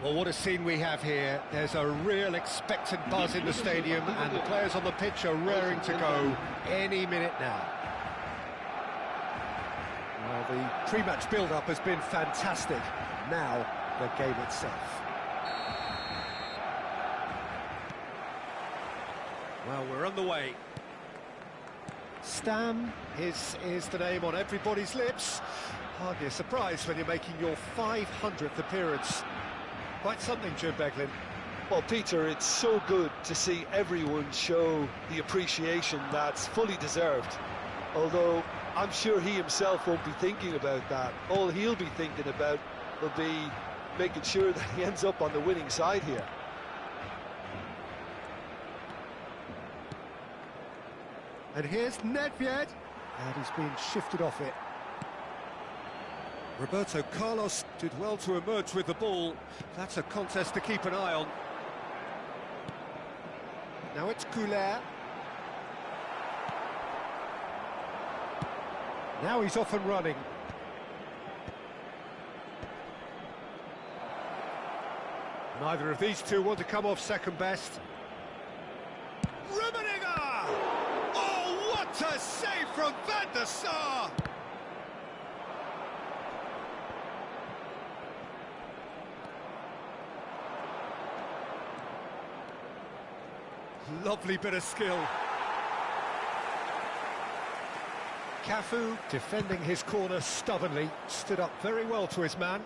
Well, what a scene we have here. There's a real expectant buzz in the stadium, and the players on the pitch are raring to go any minute now. Well, the pre-match build-up has been fantastic. Now, the game itself. Well, we're on the way. Stam is the name on everybody's lips. Hardly a surprise when you're making your 500th appearance. Quite something, Jim Beglin. Well, Peter, it's so good to see everyone show the appreciation that's fully deserved. Although, I'm sure he himself won't be thinking about that. All he'll be thinking about will be making sure that he ends up on the winning side here. And here's Nedved, and he's been shifted off it. Roberto Carlos did well to emerge with the ball. That's a contest to keep an eye on. Now it's Goulet. Now he's off and running. Neither of these two want to come off second best. Rummenigge! Oh, what a save from Van der Sar! Lovely bit of skill. Cafu, defending his corner stubbornly, stood up very well to his man.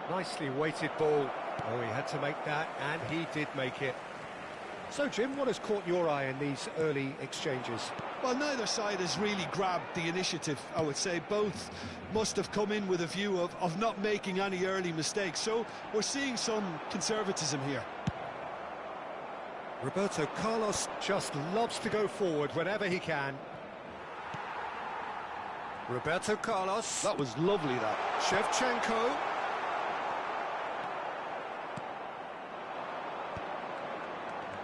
Nicely weighted ball. Oh, he had to make that, and he did make it. So, Jim, what has caught your eye in these early exchanges? Well, neither side has really grabbed the initiative, I would say. Both must have come in with a view of not making any early mistakes. So we're seeing some conservatism here. Roberto Carlos just loves to go forward whenever he can. Roberto Carlos. That was lovely, that. Shevchenko.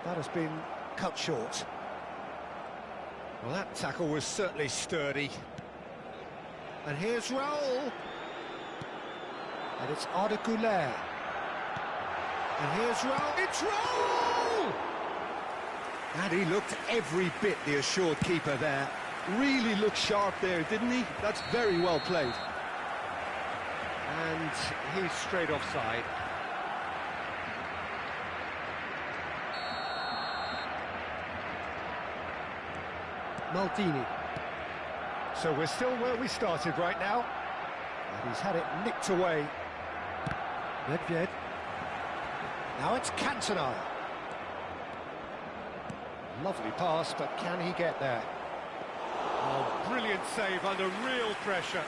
That has been cut short. Well, that tackle was certainly sturdy. And here's Raul. And it's Arda Güler. And here's Raul. It's Raul! And he looked every bit the assured keeper there. Really looked sharp there, didn't he? That's very well played. And he's straight offside. Maldini. So we're still where we started right now. And he's had it nicked away. Nedved. Now it's Cantona. Lovely pass, but can he get there? Oh, brilliant save under real pressure.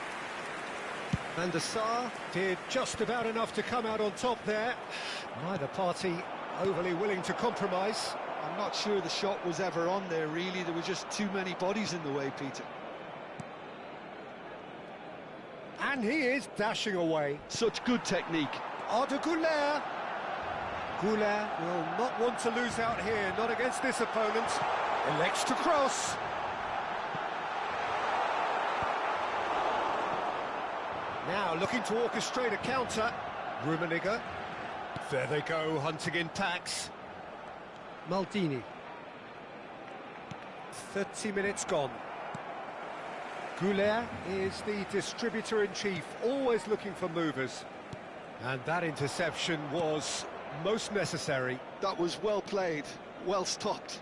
Van der Sar did just about enough to come out on top there. Neither party overly willing to compromise. I'm not sure the shot was ever on there, really. There were just too many bodies in the way, Peter. And he is dashing away. Such good technique. Arda Güler. Güler will not want to lose out here, not against this opponent. Elects to cross. Now looking to orchestrate a counter. Rummenigge. There they go, hunting in packs. Maldini. 30 minutes gone. Güler is the distributor-in-chief, always looking for movers. And that interception was most necessary. That was well played, well stopped.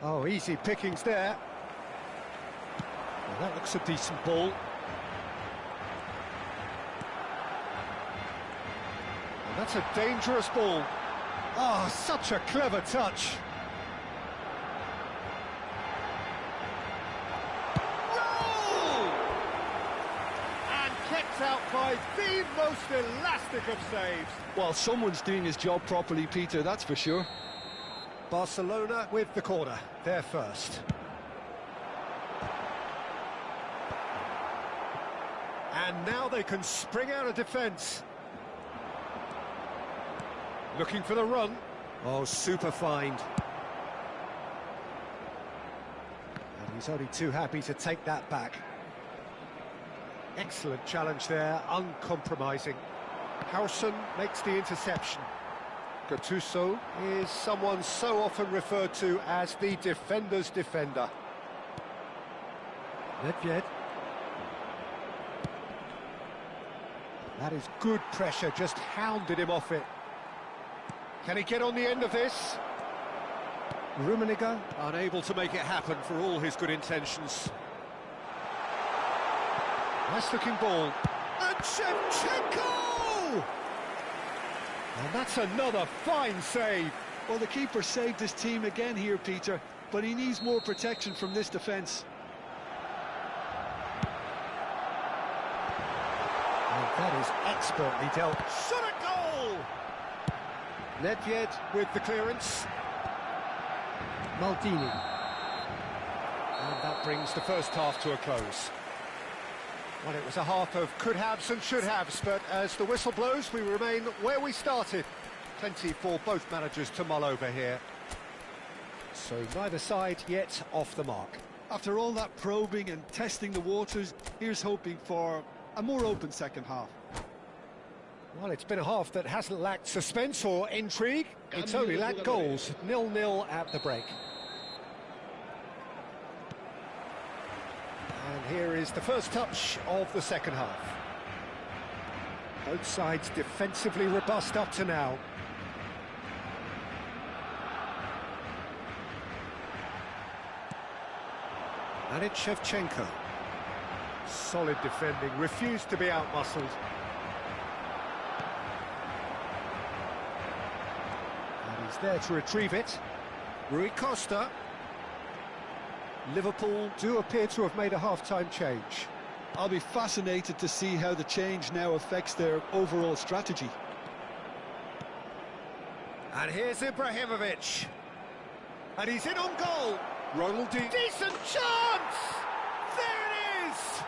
Oh, easy pickings there. Well, that looks a decent ball. That's a dangerous ball. Oh, such a clever touch. Roll! And kept out by the most elastic of saves. Well, someone's doing his job properly, Peter, that's for sure. Barcelona with the corner, they're first. And now they can spring out of defence. Looking for the run. Oh, super find. And he's only too happy to take that back. Excellent challenge there, uncompromising. Harrison makes the interception. Gattuso is someone so often referred to as the defender's defender. Nedved. That is good pressure, just hounded him off it. Can he get on the end of this? Rummenigge unable to make it happen for all his good intentions. Nice looking ball. And Shevchenko! And that's another fine save. Well, the keeper saved his team again here, Peter, but he needs more protection from this defence. And that is expertly dealt. Shot a goal! Nedved with the clearance. Maldini. And that brings the first half to a close. Well, it was a half of could-haves and should-haves, but as the whistle blows, we remain where we started. Plenty for both managers to mull over here. So neither side yet off the mark. After all that probing and testing the waters, here's hoping for a more open second half. Well, it's been a half that hasn't lacked suspense or intrigue. It's only lacked goals. 0-0 at the break. And here is the first touch of the second half. Both sides defensively robust up to now. And it's Shevchenko. Solid defending, refused to be out-muscled. And he's there to retrieve it. Rui Costa. Liverpool do appear to have made a half-time change. I'll be fascinated to see how the change now affects their overall strategy. And here's Ibrahimovic. And he's in on goal. Ronaldinho. Decent chance! There it is!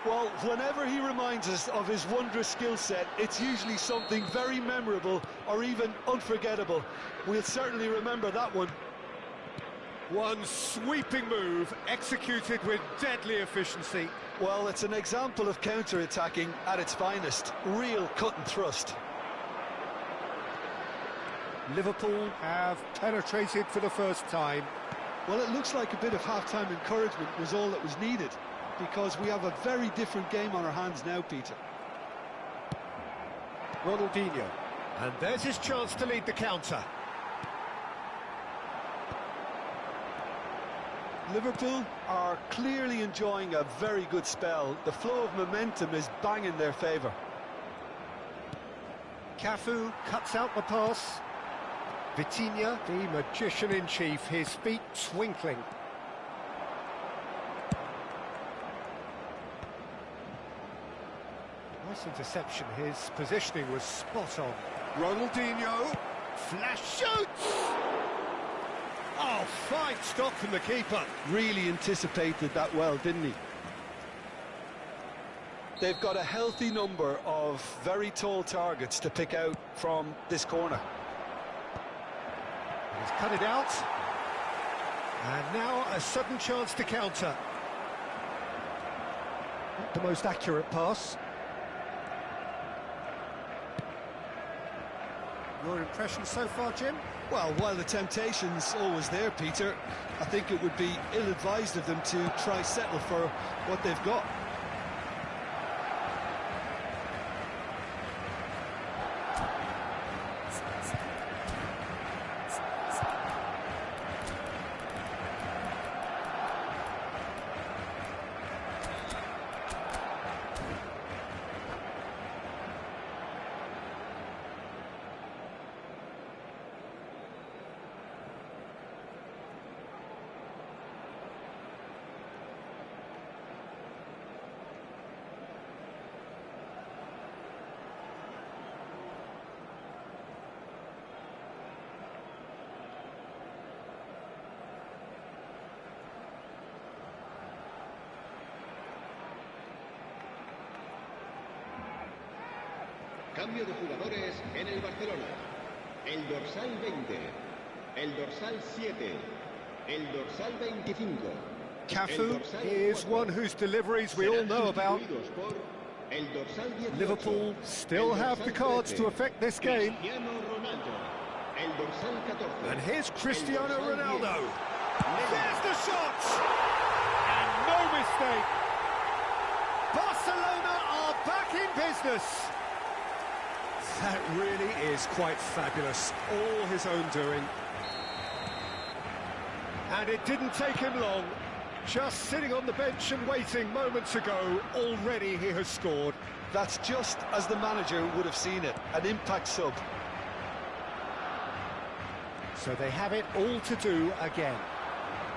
Well, whenever he reminds us of his wondrous skill set, it's usually something very memorable or even unforgettable. We'll certainly remember that one. One sweeping move, executed with deadly efficiency. Well, it's an example of counter-attacking at its finest. Real cut and thrust. Liverpool have penetrated for the first time. Well, it looks like a bit of half-time encouragement was all that was needed, because we have a very different game on our hands now, Peter. Ronaldinho. And there's his chance to lead the counter. Liverpool are clearly enjoying a very good spell. The flow of momentum is bang in their favour. Cafu cuts out the pass. Vitinha, the magician-in-chief, his feet twinkling. Nice interception, his positioning was spot on. Ronaldinho, flash shoots! Oh, fine stop from the keeper. Really anticipated that well, didn't he? They've got a healthy number of very tall targets to pick out from this corner. He's cut it out. And now a sudden chance to counter. Not the most accurate pass. Your impression so far, Jim? Well, while the temptation's always there, Peter, I think it would be ill-advised of them to try settle for what they've got. Cambio de jugadores en el Barcelona. El dorsal 20, el dorsal 7, el dorsal 25. Cafu is one whose deliveries we all know about. Liverpool still have the cards to affect this game. And here's Cristiano Ronaldo. There's the shot! And no mistake. Barcelona are back in business. That really is quite fabulous. All his own doing. And it didn't take him long. Just sitting on the bench and waiting moments ago, already he has scored. That's just as the manager would have seen it, an impact sub. So they have it all to do again.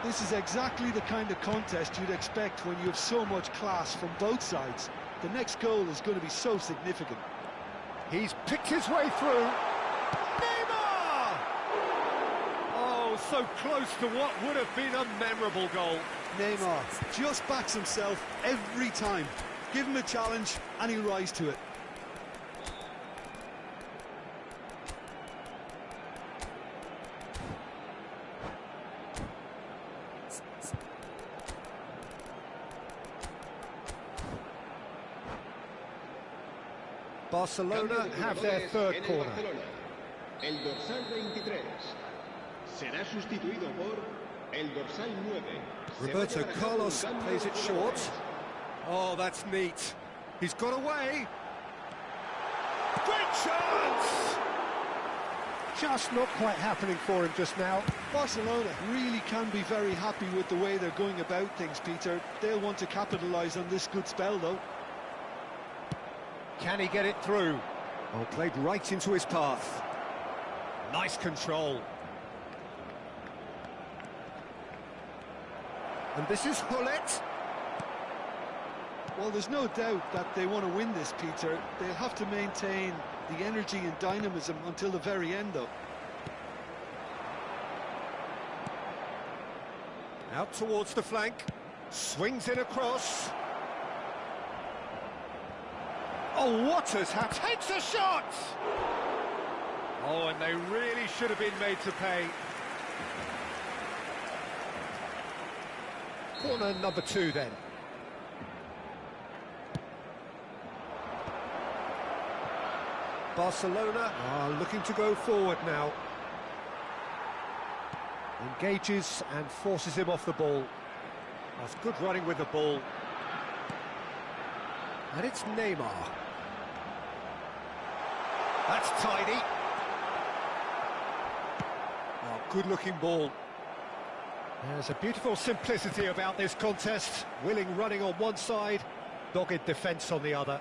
This is exactly the kind of contest you'd expect when you have so much class from both sides. The next goal is going to be so significant. He's picked his way through. Neymar! Oh, so close to what would have been a memorable goal. Neymar just backs himself every time. Give him a challenge and he'll rise to it. Barcelona have their third corner. El dorsal 23 será sustituido por el dorsal 9. Roberto Carlos plays it short. Oh, that's neat. He's got away. Great chance! Just not quite happening for him just now. Barcelona really can be very happy with the way they're going about things, Peter. They'll want to capitalise on this good spell, though. Can he get it through? Oh, played right into his path. Nice control. And this is Hullet. Well, there's no doubt that they want to win this, Peter. They'll have to maintain the energy and dynamism until the very end, though. Out towards the flank. Swings in across. Oh, what has happened? Takes a shot! Oh, and they really should have been made to pay. Corner number 2 then. Barcelona are looking to go forward now. Engages and forces him off the ball. That's good running with the ball. And it's Neymar. That's tidy. Oh, good-looking ball. There's a beautiful simplicity about this contest. Willing running on one side, dogged defence on the other.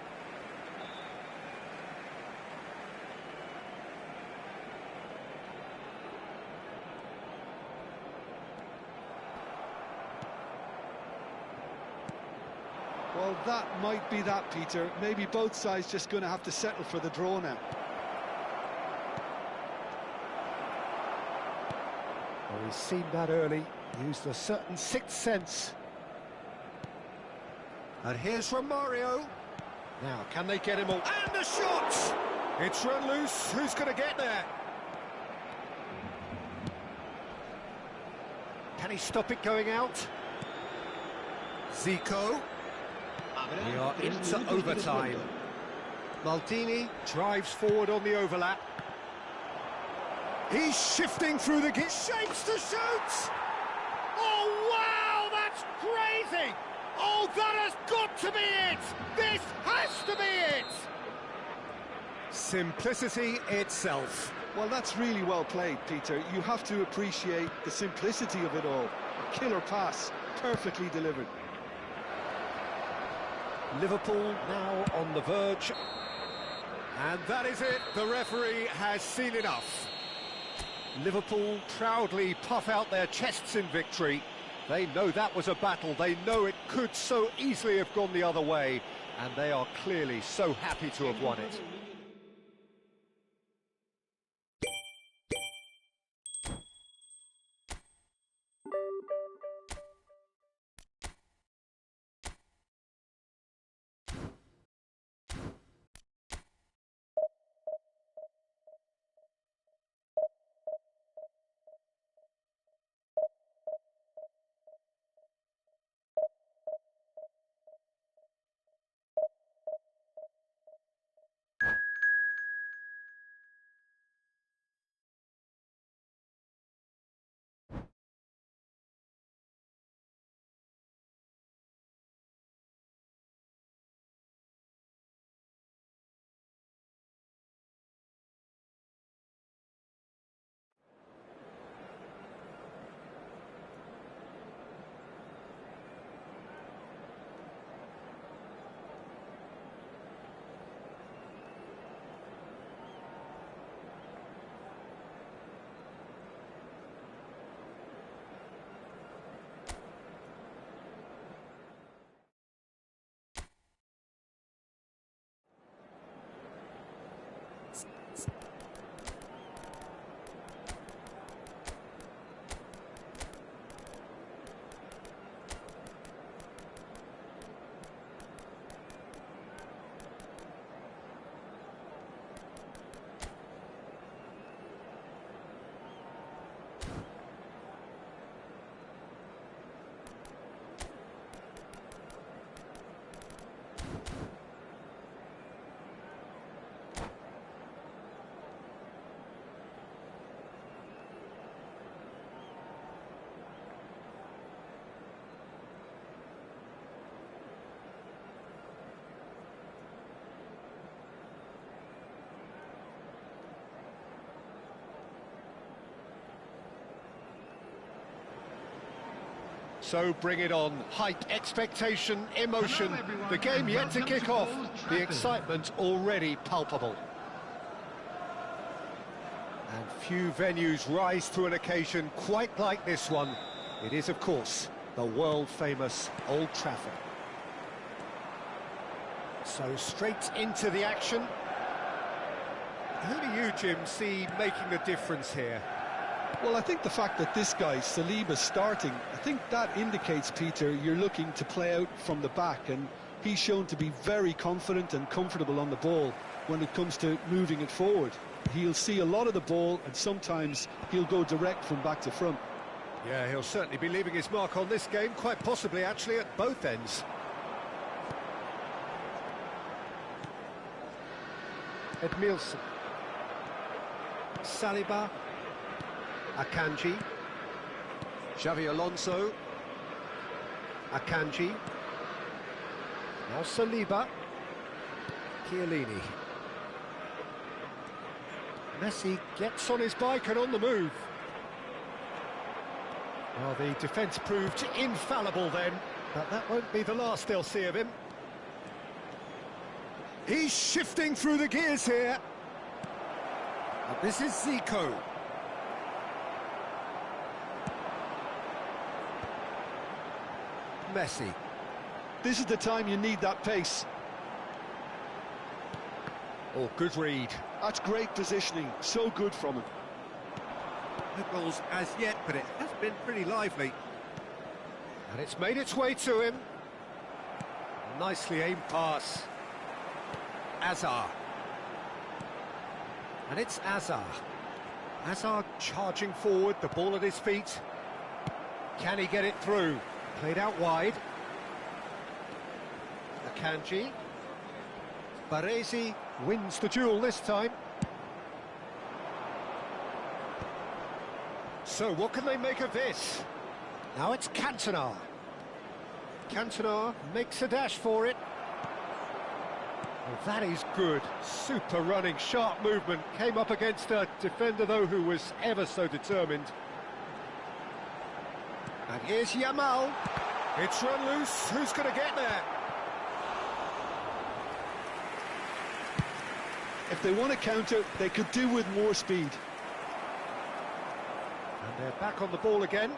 Well, that might be that, Peter. Maybe both sides just going to have to settle for the draw now. Well, he's seen that early, used a certain sixth sense. And here's Romario. Now, can they get him all? And the shot! It's run loose. Who's going to get there? Can he stop it going out? Zico. We are into overtime. Maldini drives forward on the overlap. He's shifting through the gate, shapes to shoot! Oh, wow, that's crazy! Oh, that has got to be it! This has to be it! Simplicity itself. Well, that's really well played, Peter. You have to appreciate the simplicity of it all. Killer pass, perfectly delivered. Liverpool now on the verge. And that is it. The referee has seen enough. Liverpool proudly puff out their chests in victory. They know that was a battle. They know it could so easily have gone the other way. And they are clearly so happy to have won it. So bring it on. Hype, expectation, emotion. The game yet to kick off. The excitement already palpable. And few venues rise to an occasion quite like this one. It is, of course, the world-famous Old Trafford. So straight into the action. Who do you, Jim, see making the difference here? Well, I think the fact that this guy, Saliba's starting, I think that indicates, Peter, you're looking to play out from the back, and he's shown to be very confident and comfortable on the ball when it comes to moving it forward. He'll see a lot of the ball, and sometimes he'll go direct from back to front. Yeah, he'll certainly be leaving his mark on this game, quite possibly actually at both ends. Edmilson. Saliba. Akanji. Xavi Alonso. Akanji. Now Saliba. Chiellini. Messi gets on his bike and on the move. Well, the defence proved infallible then, but that won't be the last they'll see of him. He's shifting through the gears here. And this is Zico. Messi. This is the time you need that pace. Oh, good read. That's great positioning, so good from him. No goals as yet, but it has been pretty lively. And it's made its way to him. Nicely aimed pass. Azar. And it's Azar. Azar charging forward, the ball at his feet. Can he get it through? Played out wide. Akanji. Baresi wins the duel this time. So what can they make of this? Now it's Cantona. Cantona makes a dash for it. Well, that is good. Super running, sharp movement. Came up against a defender, though, who was ever so determined. And here's Yamal. It's run loose. Who's going to get there? If they want to counter, they could do with more speed. And they're back on the ball again.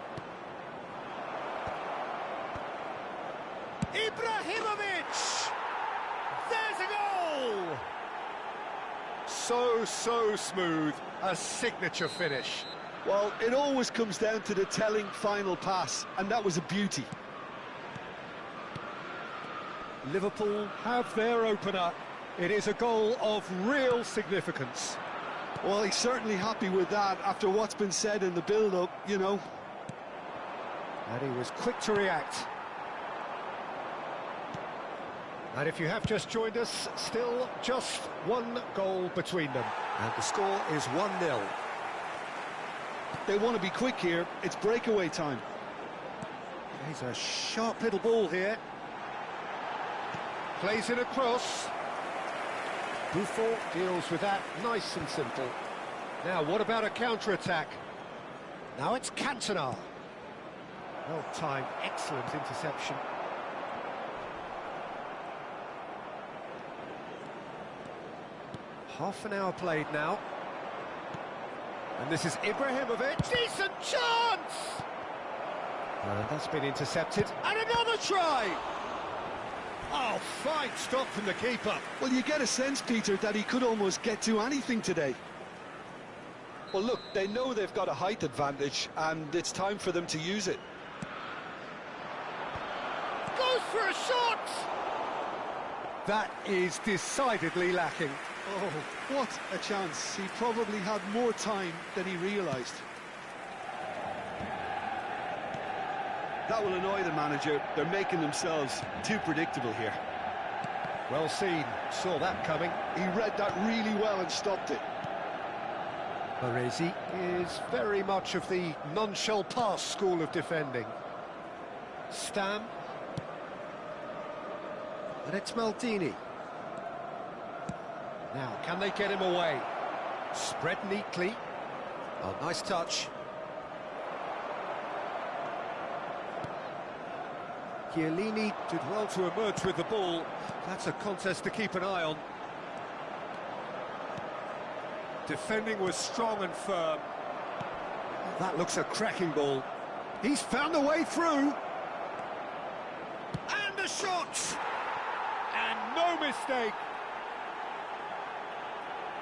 Ibrahimovic! There's a goal! So smooth. A signature finish. Well, it always comes down to the telling final pass, and that was a beauty. Liverpool have their opener. It is a goal of real significance. Well, he's certainly happy with that after what's been said in the build-up, you know. And he was quick to react. And if you have just joined us, still just one goal between them. And the score is 1-0. They want to be quick here. It's breakaway time. He's a sharp little ball here. Plays it across. Buffon deals with that nice and simple. Now, what about a counter-attack? Now it's Cantona. Well-timed, excellent interception. Half an hour played now. And this is Ibrahimovic. Decent chance! And that's been intercepted. And another try! Oh, fine stop from the keeper. Well, you get a sense, Peter, that he could almost get to anything today. Well, look, they know they've got a height advantage, and it's time for them to use it. Goes for a shot! That is decidedly lacking. Oh, what a chance. He probably had more time than he realised. That will annoy the manager. They're making themselves too predictable here. Well seen. Saw that coming. He read that really well and stopped it. Baresi is very much of the non-shall pass school of defending. Stam. And it's Maldini. Now, can they get him away? Spread neatly. Oh, nice touch. Chiellini did well to emerge with the ball. That's a contest to keep an eye on. Defending was strong and firm. That looks a cracking ball. He's found a way through. And a shot! And no mistake.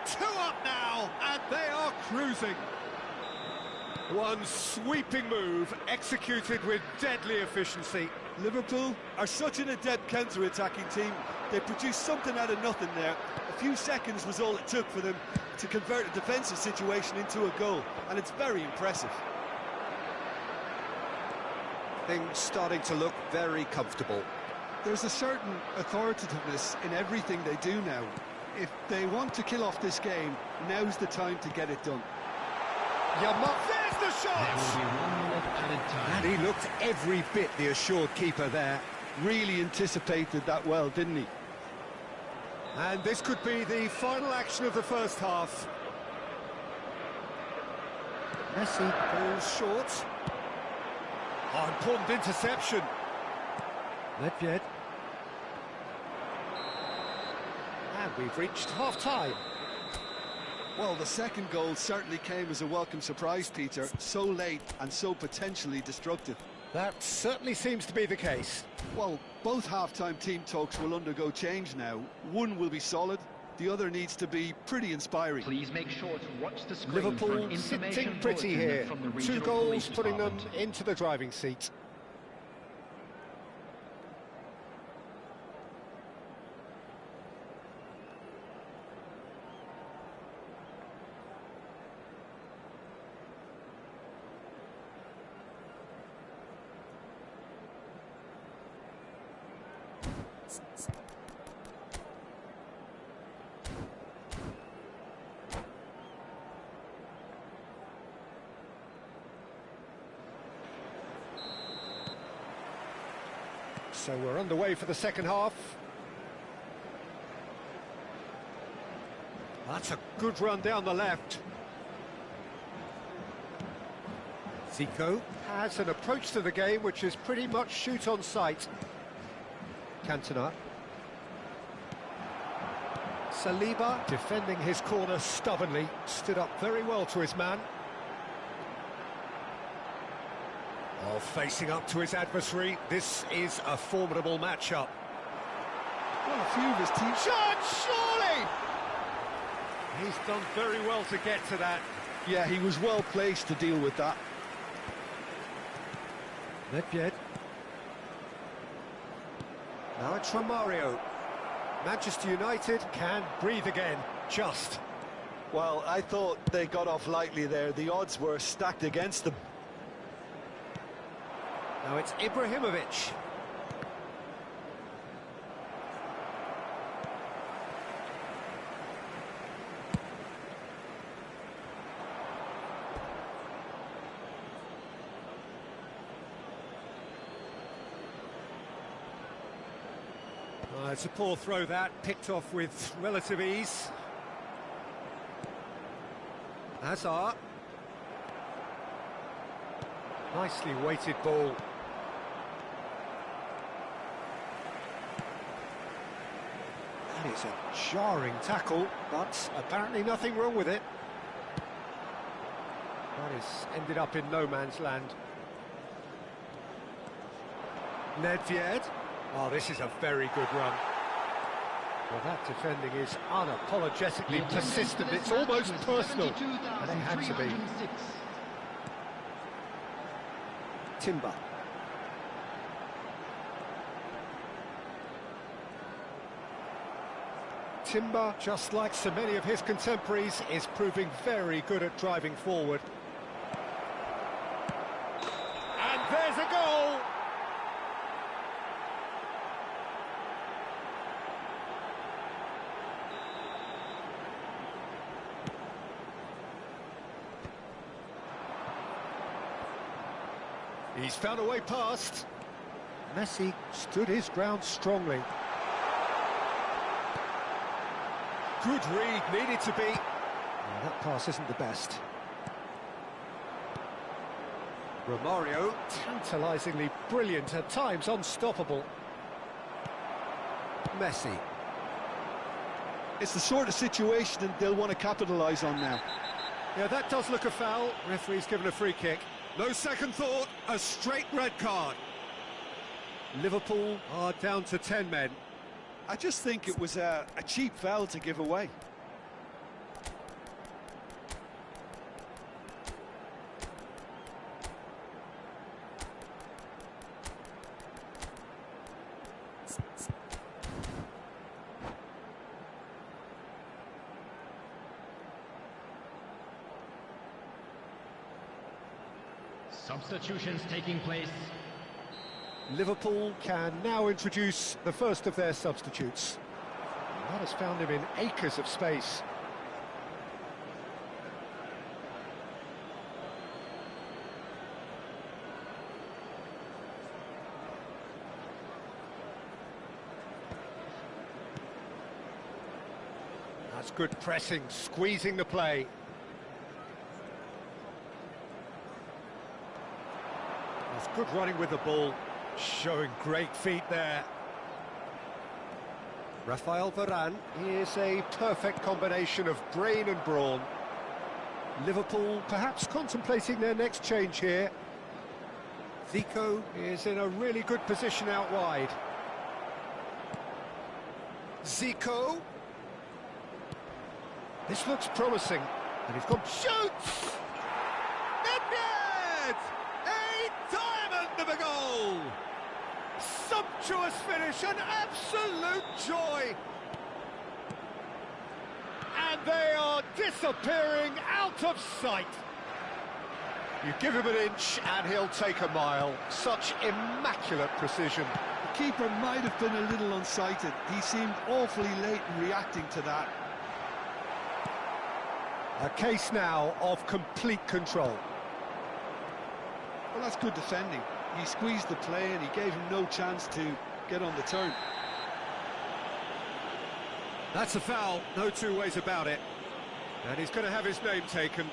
2 up now, and they are cruising. One sweeping move, executed with deadly efficiency. Liverpool are such an adept counter-attacking team. They produced something out of nothing there. A few seconds was all it took for them to convert a defensive situation into a goal, and it's very impressive. Things starting to look very comfortable. There's a certain authoritativeness in everything they do now. If they want to kill off this game, now's the time to get it done. There's the shot! There will be 1 minute added time. And he looked every bit the assured keeper there. Really anticipated that well, didn't he? And this could be the final action of the first half. Messi goes short. Oh, important interception. Nedved. And we've reached half-time. Well, the second goal certainly came as a welcome surprise, Peter. So late and so potentially destructive. That certainly seems to be the case. Well, both half-time team talks will undergo change now. One will be solid, the other needs to be pretty inspiring. Please make sure to watch the screen for Liverpool an information sitting pretty bulletin here. from the 2 regional goals police putting them department. into the driving seat. So we're underway for the second half. That's a good run down the left. Zico has an approach to the game which is pretty much shoot on sight. Cantona. Saliba defending his corner stubbornly, stood up very well to his man. Oh, facing up to his adversary, this is a formidable matchup. Well, a few of his team... Shot, surely! He's done very well to get to that. Yeah, he was well placed to deal with that. Nedved. Now it's Romario. Manchester United can breathe again, just. Well, I thought they got off lightly there. The odds were stacked against them. Now it's Ibrahimovic. It's a poor throw that, picked off with relative ease. Hazard. Nicely weighted ball. That is a jarring tackle, but apparently nothing wrong with it. That has ended up in no man's land. Nedved. Oh, this is a very good run. Well, that defending is unapologetically persistent. It's almost personal, and it had to be. Timber. Timber, just like so many of his contemporaries, is proving very good at driving forward. And there's a goal! He's found a way past. Messi stood his ground strongly. Good read, needed to be. Oh, that pass isn't the best. Romario, tantalisingly brilliant, at times unstoppable. Messi. It's the sort of situation that they'll want to capitalise on now. Yeah, that does look a foul. Referee's given a free kick. No second thought, a straight red card. Liverpool are down to 10 men. I just think it was a cheap foul to give away. Substitutions taking place. Liverpool can now introduce the first of their substitutes. That has found him in acres of space. That's good pressing, squeezing the play. That's good running with the ball, showing great feet there. Rafael Varane is a perfect combination of brain and brawn. Liverpool perhaps contemplating their next change here. Zico is in a really good position out wide. Zico. This looks promising. And he's gone, shoots! Nedved! A diamond of a goal! Sumptuous finish, an absolute joy! And they are disappearing out of sight. You give him an inch and he'll take a mile. Such immaculate precision. The keeper might have been a little unsighted. He seemed awfully late in reacting to that. A case now of complete control. Well, that's good defending. He squeezed the play and he gave him no chance to get on the turn. That's a foul, no two ways about it. And he's going to have his name taken.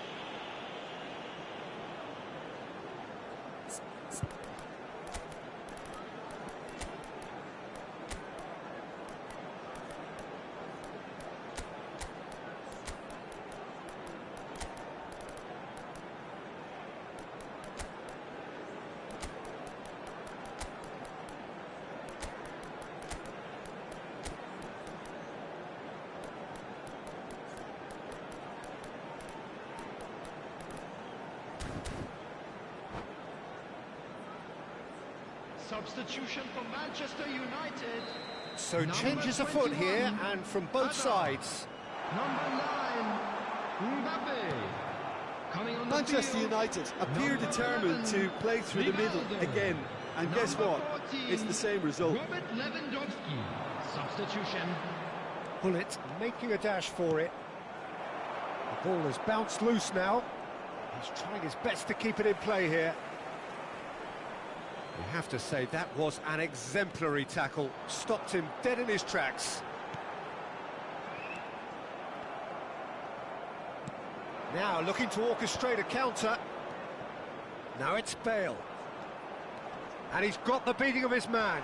Substitution for Manchester United. So Number changes afoot 21, here, and from both sides. Number 9, Mbappe. Coming on the Manchester field, United appear number determined 11, to play through the middle Ronaldo. again. And guess Number what? 14, It's the same result. Robert Lewandowski. Substitution. Bullet making a dash for it. The ball has bounced loose now. He's trying his best to keep it in play here. You have to say that was an exemplary tackle. Stopped him dead in his tracks. Now looking to orchestrate a counter. Now it's Bale. And he's got the beating of his man.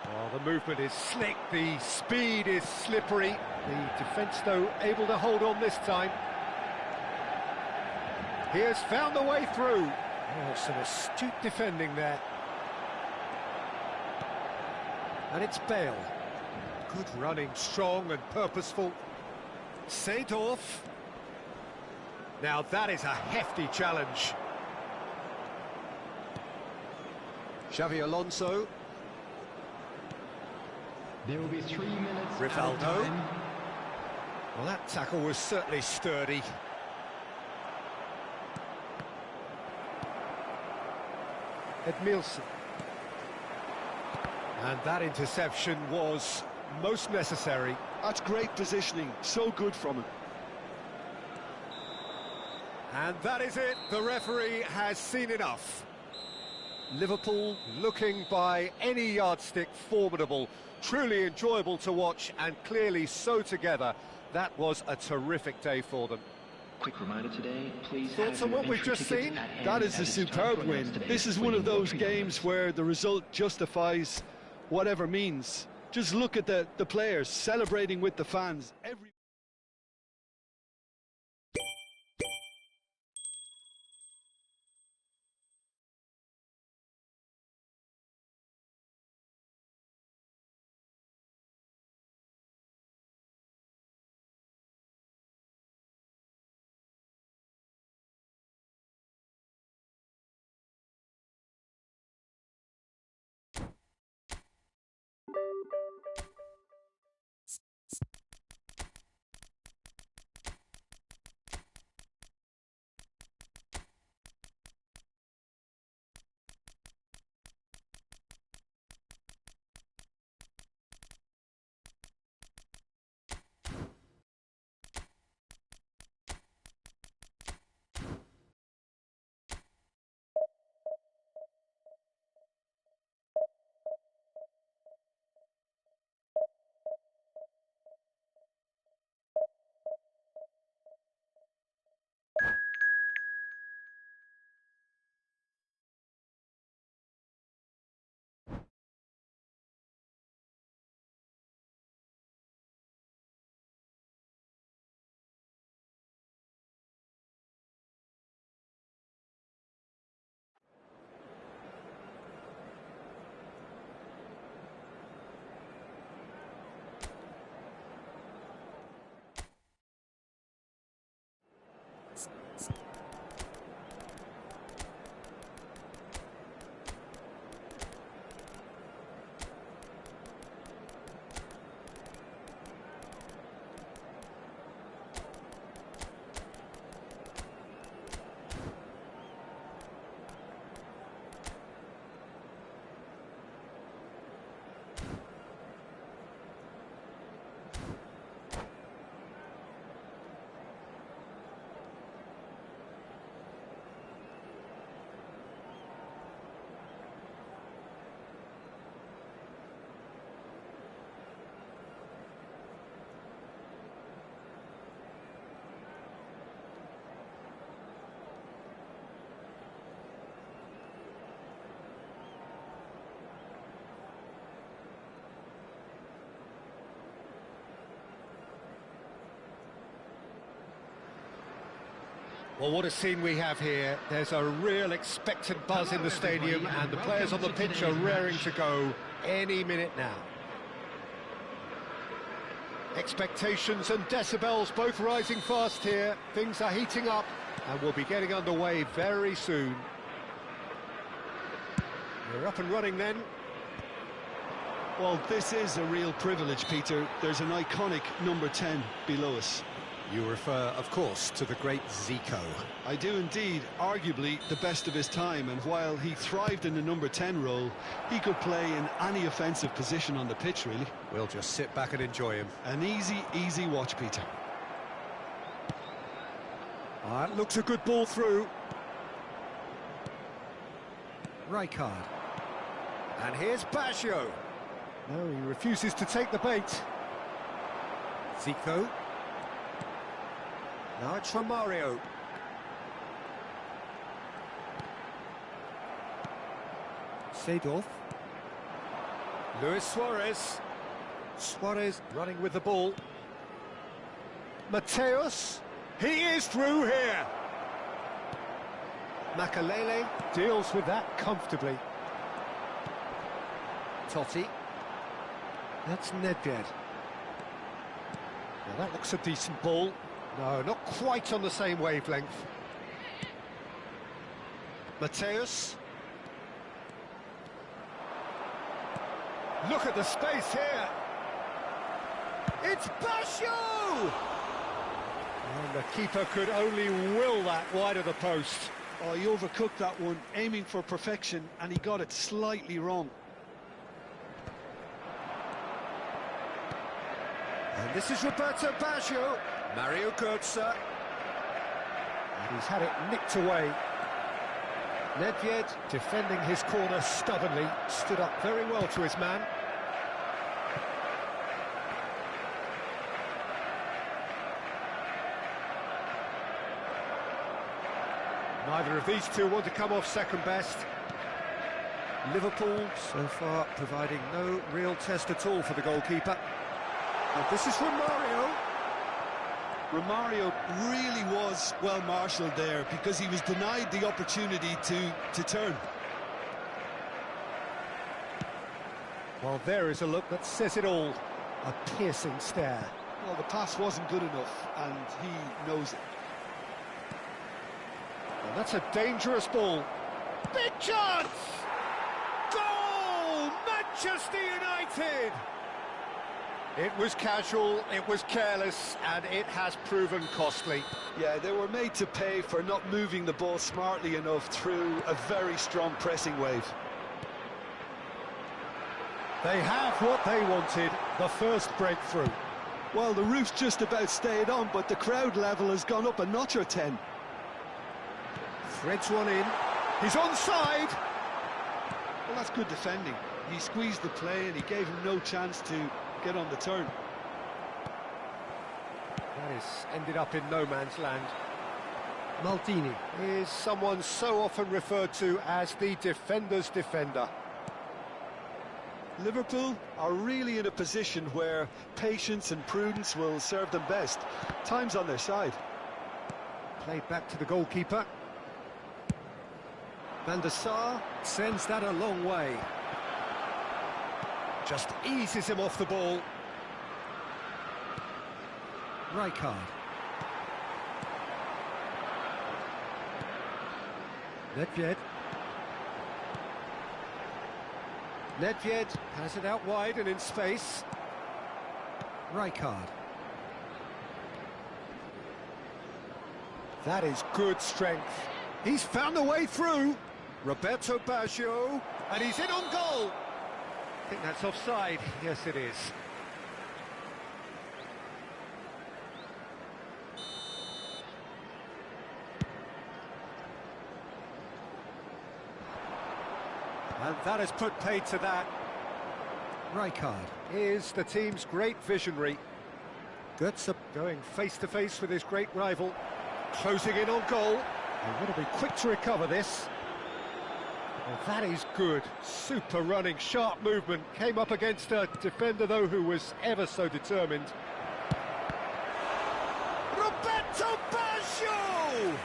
Oh, the movement is slick, the speed is slippery. The defence, though, able to hold on this time. He has found the way through. Oh, some astute defending there. And it's Bale. Good running, strong and purposeful. Seedorf. Now that is a hefty challenge. Xavi Alonso. There will be 3 minutes. Rivaldo. added time. Well, that tackle was certainly sturdy. Edmilson. And that interception was most necessary. That's great positioning. So good from him. And that is it. The referee has seen enough. Liverpool looking by any yardstick formidable. Truly enjoyable to watch and clearly so together. That was a terrific day for them. Quick reminder today, please Thoughts have on your what we've entry just tickets seen? at hand That is a as it's time superb to win. announce today's This is one winning of those lottery games numbers. where the result justifies whatever means. Just look at the players celebrating with the fans. Well, what a scene we have here. There's a real expectant buzz in the stadium, and the players on the pitch are raring to go any minute now. Expectations and decibels both rising fast here. Things are heating up, and we'll be getting underway very soon. We're up and running then. Well, this is a real privilege, Peter. There's an iconic number 10 below us. You refer, of course, to the great Zico. I do indeed, arguably the best of his time, and while he thrived in the number 10 role, he could play in any offensive position on the pitch, really. We'll just sit back and enjoy him. An easy watch, Peter. That looks a good ball through. Rijkaard. And here's Baggio. No, he refuses to take the bait. Zico. Now it's from Mario. Seedorf. Luis Suarez. Suarez running with the ball. Mateus. He is through here. Makalele deals with that comfortably. Totti. That's Nedved. Now that looks a decent ball. No, not quite on the same wavelength. Mateus. Look at the space here. It's Baggio! And the keeper could only will that wide of the post. Oh, he overcooked that one, aiming for perfection, and he got it slightly wrong. And this is Roberto Baggio. Mario Götze. And he's had it nicked away. Nedved, defending his corner stubbornly, stood up very well to his man. Neither of these two want to come off second best. Liverpool, so far, providing no real test at all for the goalkeeper. And this is Romario. Romario really was well marshalled there because he was denied the opportunity to turn. Well, there is a look that says it all. A piercing stare. Well, the pass wasn't good enough, and he knows it. And that's a dangerous ball. Big chance! Goal! Manchester United! It was casual, it was careless, and it has proven costly. Yeah, they were made to pay for not moving the ball smartly enough through a very strong pressing wave. They have what they wanted, the first breakthrough. Well, the roof's just about stayed on, but the crowd level has gone up a notch or 10. Threads one in. He's onside! Well, that's good defending. He squeezed the play and he gave him no chance to get on the turn. That is ended up in no man's land. Maldini is someone so often referred to as the defender's defender. Liverpool are really in a position where patience and prudence will serve them best. Time's on their side. Played back to the goalkeeper. Van der Sar sends that a long way. Just eases him off the ball. Rijkaard. Nedved. Nedved has it out wide and in space. Rijkaard. That is good strength. He's found a way through. Roberto Baggio, and he's in on goal. I think that's offside. Yes, it is. And that has put paid to that. Rijkaard is the team's great visionary. Götze going face-to-face with his great rival. Closing in on goal. They want to be quick to recover this. Well, that is good. Super running, sharp movement. Came up against a defender, though, who was ever so determined. Roberto Baggio!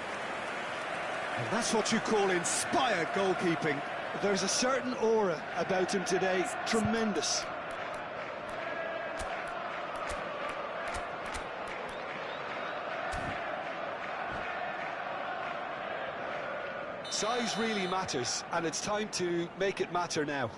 And that's what you call inspired goalkeeping. There's a certain aura about him today. Tremendous. Size really matters, and it's time to make it matter now.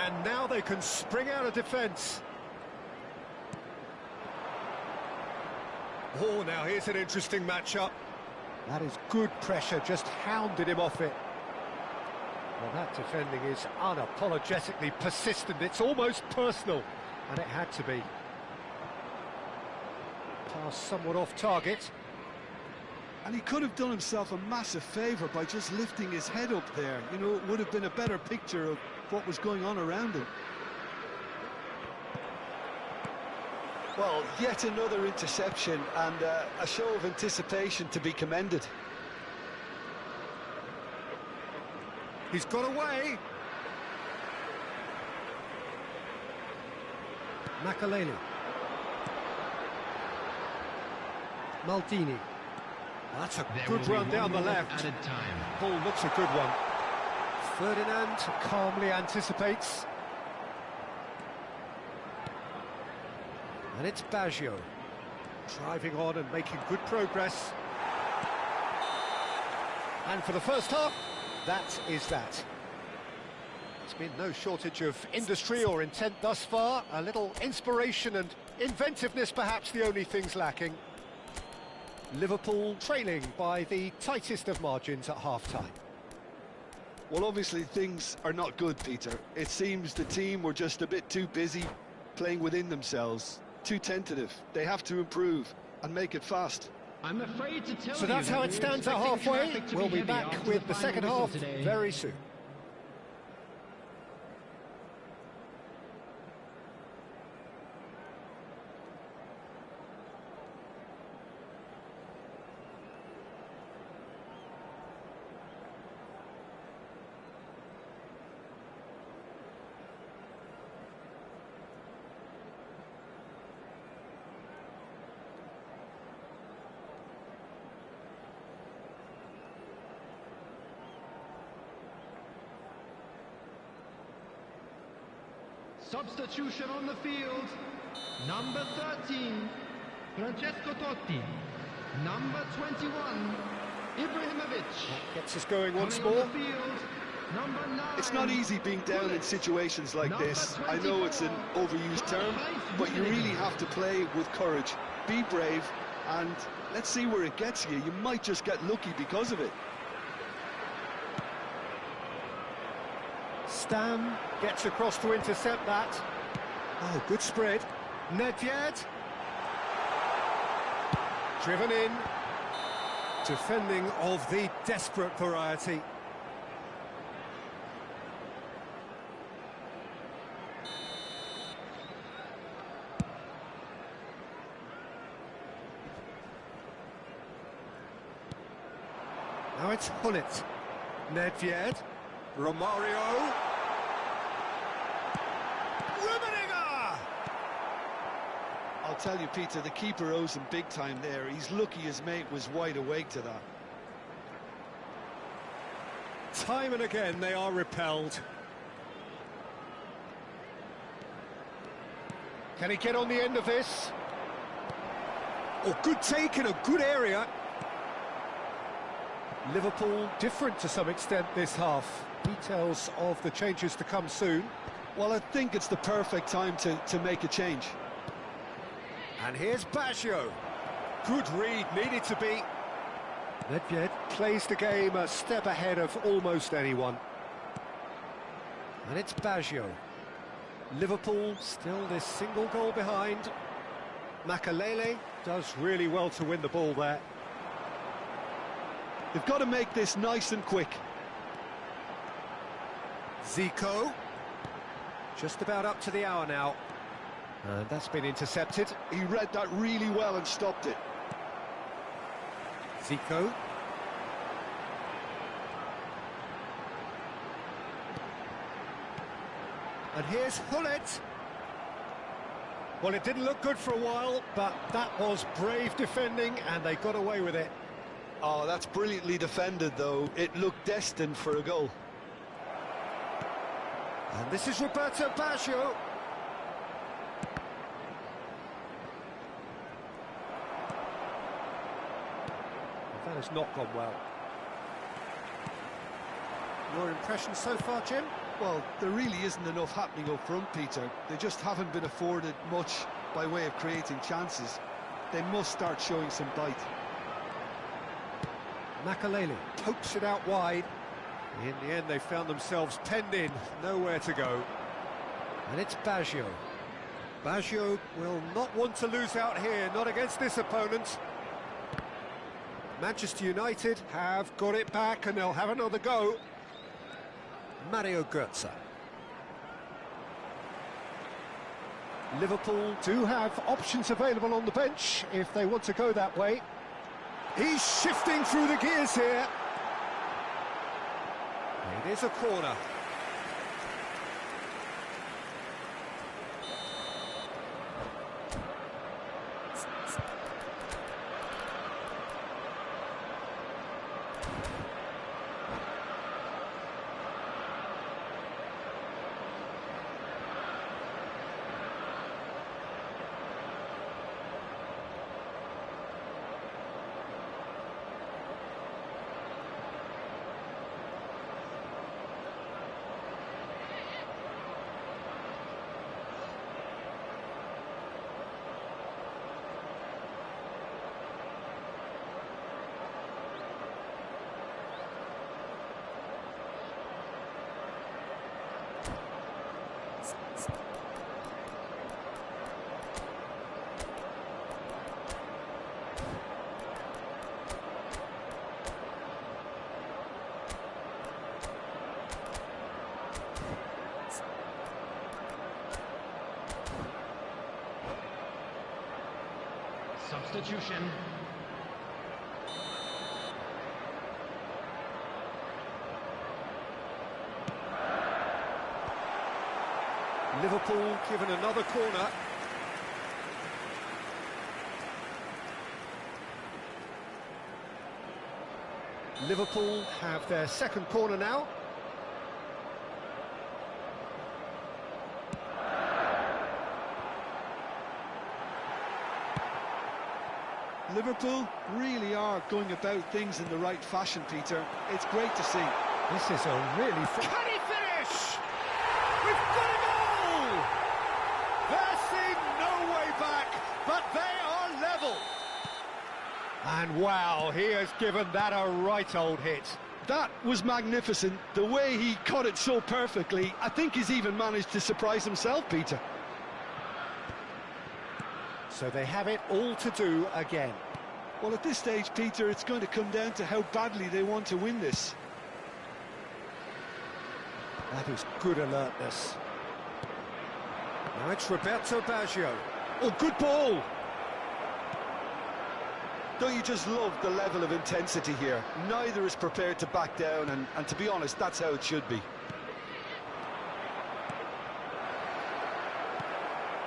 And now they can spring out of defence. Oh, now here's an interesting matchup. That is good pressure, just hounded him off it. Well, that defending is unapologetically persistent. It's almost personal, and it had to be. Pass somewhat off target. And he could have done himself a massive favour by just lifting his head up there. You know, it would have been a better picture of what was going on around him. Well, yet another interception and a show of anticipation to be commended. He's got away. Makaleli. Maldini. That's a good run down the left. Ball looks a good one. Ferdinand calmly anticipates. And it's Baggio, driving on and making good progress. And for the first half, that is that. There's been no shortage of industry or intent thus far. A little inspiration and inventiveness, perhaps the only things lacking. Liverpool trailing by the tightest of margins at half-time. Well, obviously things are not good, Peter. It seems the team were just a bit too busy playing within themselves. Too tentative. They have to improve and make it fast. I'm afraid to tell So you that's how that it we're stands at expecting halfway. traffic to We'll be heavy back after with the final second whistle half today. very soon. Substitution on the field. Number 13, Francesco Totti. Number 21, Ibrahimovic. Gets us going once Coming more. on the field, number 9. It's not easy being down in situations like this. I know it's an overused term, but you really have to play with courage. Be brave, and let's see where it gets you. You might just get lucky because of it. Stam gets across to intercept that. Oh, good spread. Nedved. Driven in. Defending of the desperate variety. Now it's Hullet. Nedved. Romario. I'll tell you, Peter, the keeper owes him big time there. He's lucky his mate was wide awake to that. Time and again they are repelled. Can he get on the end of this? Oh, good take in a good area. Liverpool different to some extent this half. Details of the changes to come soon. Well, I think it's the perfect time to make a change. And here's Baggio. Good read, needed to be. Nedved plays the game a step ahead of almost anyone. And it's Baggio. Liverpool still this single goal behind. Makalele does really well to win the ball there. They've got to make this nice and quick. Zico. Just about up to the hour now. And that's been intercepted. He read that really well and stopped it. Zico. And here's Hullet. Well, it didn't look good for a while, but that was brave defending, and they got away with it. Oh, that's brilliantly defended, though. It looked destined for a goal. And this is Roberto Baggio. That has not gone well. Your impression so far, Jim? Well, there really isn't enough happening up front, Peter. They just haven't been afforded much by way of creating chances. They must start showing some bite. Makalele pokes it out wide. In the end, they found themselves penned in, nowhere to go. And it's Baggio. Baggio will not want to lose out here, not against this opponent. Manchester United have got it back and they'll have another go. Mario Götze. Liverpool do have options available on the bench if they want to go that way. He's shifting through the gears here. It is a corner. substitution. Liverpool given another corner. Liverpool have their second corner now. Liverpool really are going about things in the right fashion, Peter. It's great to see. This is a really... Can he finish? We've got a goal! There seemed no way back, but they are level. And wow, he has given that a right old hit. That was magnificent. The way he caught it so perfectly, I think he's even managed to surprise himself, Peter. So they have it all to do again. Well, at this stage, Peter, it's going to come down to how badly they want to win this. That is good alertness. Now it's Roberto Baggio. Oh, good ball! Don't you just love the level of intensity here? Neither is prepared to back down, and to be honest, that's how it should be.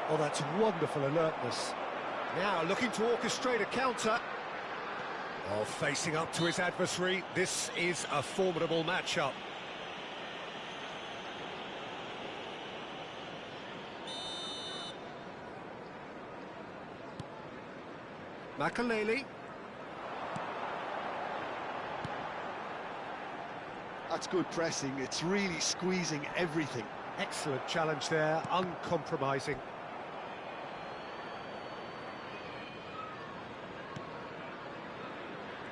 Oh, that's wonderful alertness. Now looking to orchestrate a counter. Oh, facing up to his adversary. This is a formidable matchup. Makaleli. That's good pressing. It's really squeezing everything. Excellent challenge there, uncompromising.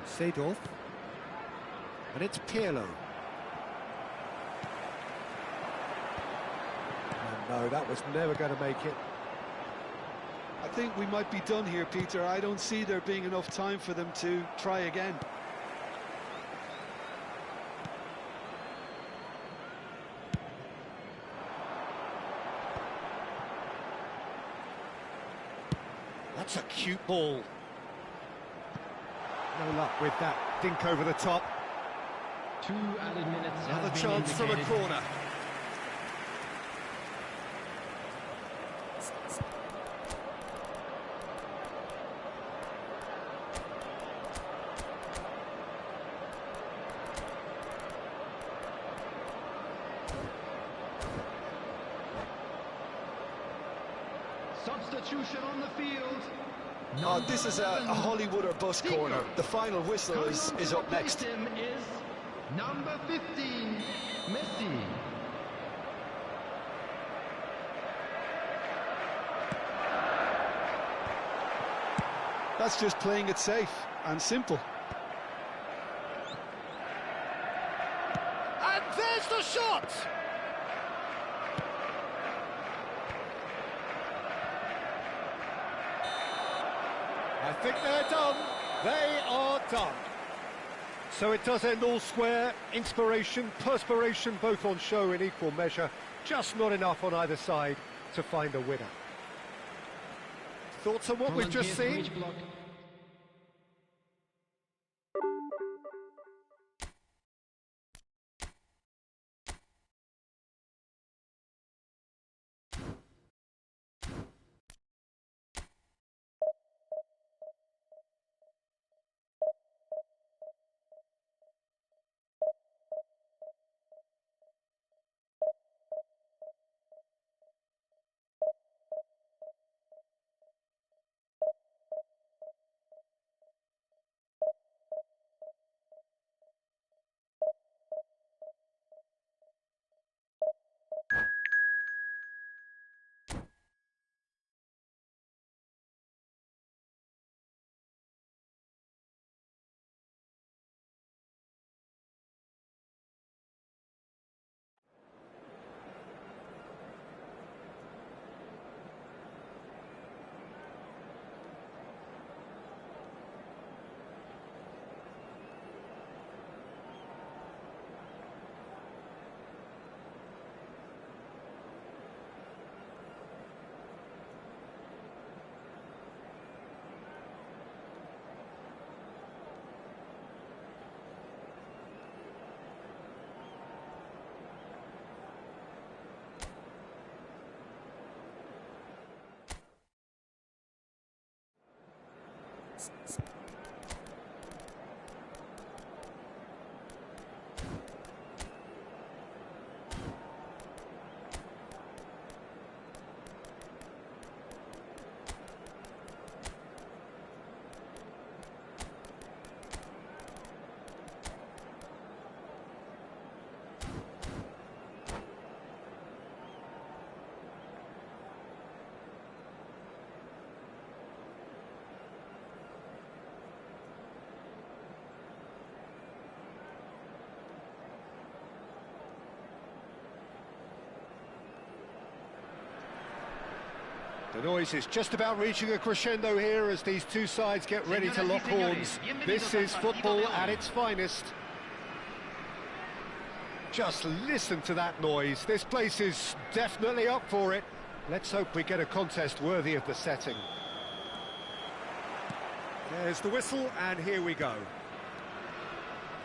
Seedorf. And it's Pirlo. Oh, no, that was never going to make it. I think we might be done here, Peter. I don't see there being enough time for them to try again. That's a cute ball. No luck with that dink over the top. 2 added minutes. Another have been chance from a indicated. corner. Substitution on the field. Oh, this is a Hollywood or bust corner. The final whistle is up next. Him is number 15, Messi. That's just playing it safe and simple. And there's the shot! I think they're done. They are done. So it does end all square. Inspiration, perspiration, both on show in equal measure. Just not enough on either side to find a winner. Thoughts on what we've just seen? The noise is just about reaching a crescendo here as these two sides get ready to lock horns. This is football at its finest. Just listen to that noise. This place is definitely up for it. Let's hope we get a contest worthy of the setting. There's the whistle, and here we go.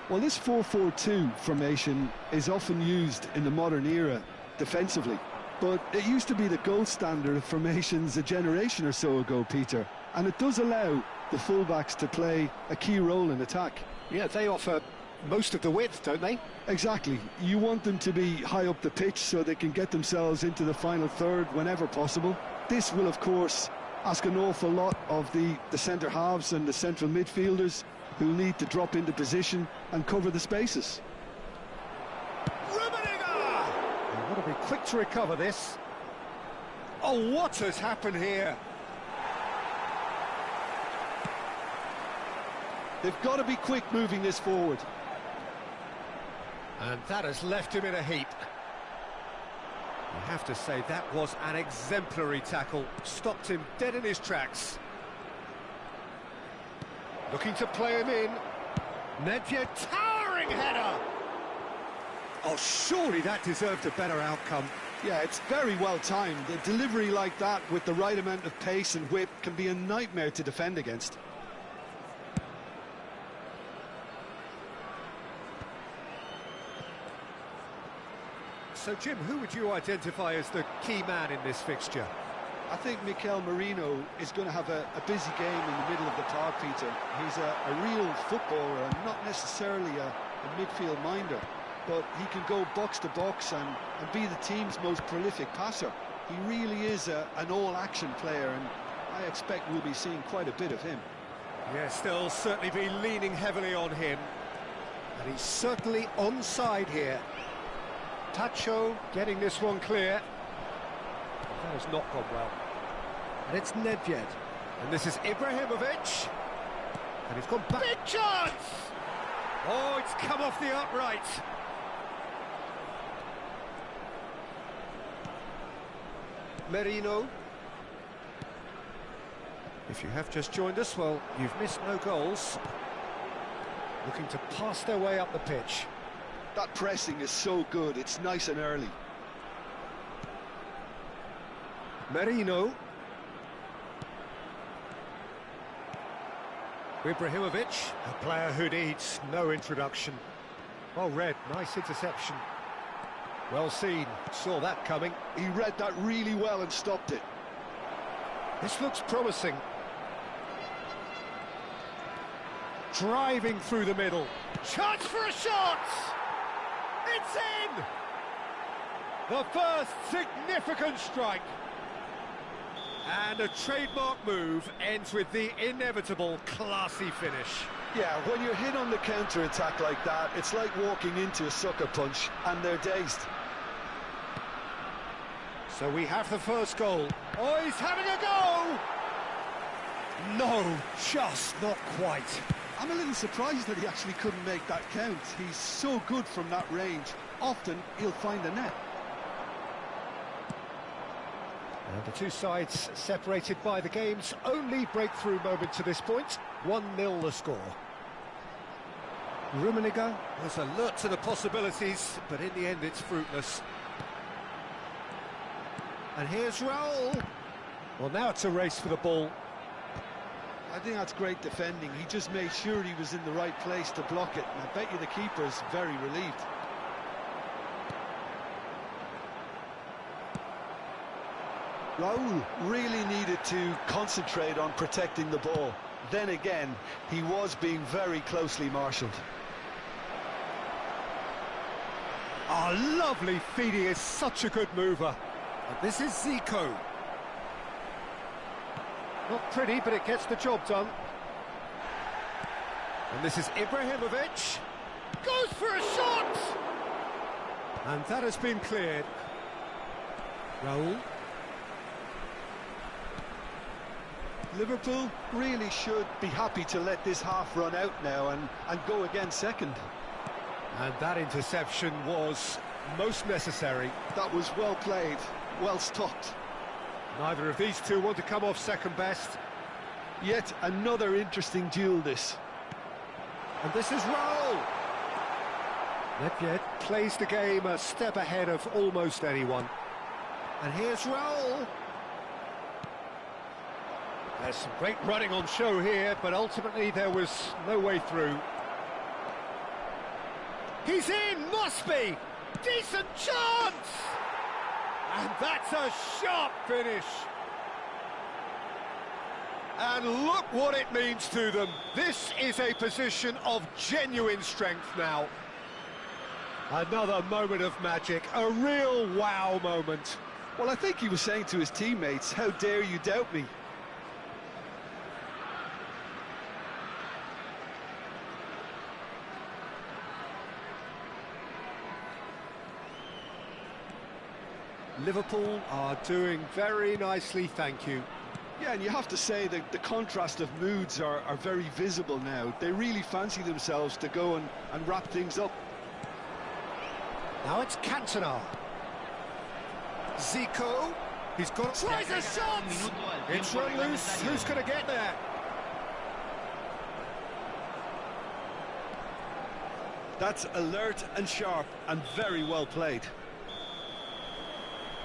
Well, this 4-4-2 formation is often used in the modern era defensively, but it used to be the gold standard of formations a generation or so ago, Peter, and it does allow the fullbacks to play a key role in attack. Yeah, they offer most of the width, don't they? Exactly. You want them to be high up the pitch so they can get themselves into the final third whenever possible. This will, of course, ask an awful lot of the centre halves and the central midfielders, who need to drop into position and cover the spaces. They've got to be quick to recover this. Oh, what has happened here? They've got to be quick moving this forward. And that has left him in a heap. You have to say that was an exemplary tackle. Stopped him dead in his tracks. Looking to play him in. Nedved, towering header! Oh, surely that deserved a better outcome. Yeah, it's very well timed. A delivery like that with the right amount of pace and whip can be a nightmare to defend against. So, Jim, who would you identify as the key man in this fixture? I think Mikel Merino is going to have a busy game in the middle of the park, Peter. He's a real footballer, not necessarily a midfield minder, but he can go box to box and be the team's most prolific passer. He really is an all-action player, and I expect we'll be seeing quite a bit of him. Yes, they'll certainly be leaning heavily on him. And he's certainly onside here. Tacho getting this one clear. That has not gone well. And it's Nedved. And this is Ibrahimovic. And he's gone back. Big chance! Oh, it's come off the upright. Merino. If you have just joined us, well, you've missed no goals. Looking to pass their way up the pitch. That pressing is so good, it's nice and early. Merino. Ibrahimovic, a player who needs no introduction. Well read, nice interception. Well seen, saw that coming. He read that really well and stopped it. This looks promising. Driving through the middle. Chance for a shot! It's in! The first significant strike. And a trademark move ends with the inevitable classy finish. Yeah, when you're hit on the counter-attack like that, it's like walking into a sucker punch, and they're dazed. So we have the first goal. Oh, he's having a go! No, just not quite. I'm a little surprised that he actually couldn't make that count. He's so good from that range. Often, he'll find the net. And the two sides separated by the game's only breakthrough moment to this point. 1-0 the score. Rummenigge was alert to the possibilities, but in the end it's fruitless. And here's Raul. Well, now it's a race for the ball. I think that's great defending. He just made sure he was in the right place to block it, and I bet you the keeper's very relieved. Raul really needed to concentrate on protecting the ball. Then again, he was being very closely marshalled. Oh, lovely feed, he is such a good mover. And this is Zico. Not pretty, but it gets the job done. And this is Ibrahimovic. Goes for a shot! And that has been cleared. Raul. Liverpool really should be happy to let this half run out now and go again second. And that interception was most necessary. That was well played, well stopped. Neither of these two want to come off second best. Yet another interesting duel, this. And this is Raul. Nedved plays the game a step ahead of almost anyone. And here's Raul. There's some great running on show here, but ultimately there was no way through. He's in, must be! Decent chance! And that's a sharp finish. And look what it means to them. This is a position of genuine strength now. Another moment of magic, a real wow moment. Well, I think he was saying to his teammates, how dare you doubt me? Liverpool are doing very nicely, thank you. Yeah, and you have to say that the contrast of moods are very visible now. They really fancy themselves to go and wrap things up. Now it's Cantona. Zico. He's got... Tries a shot! It's run loose. Who's going to get there? That's alert and sharp and very well played.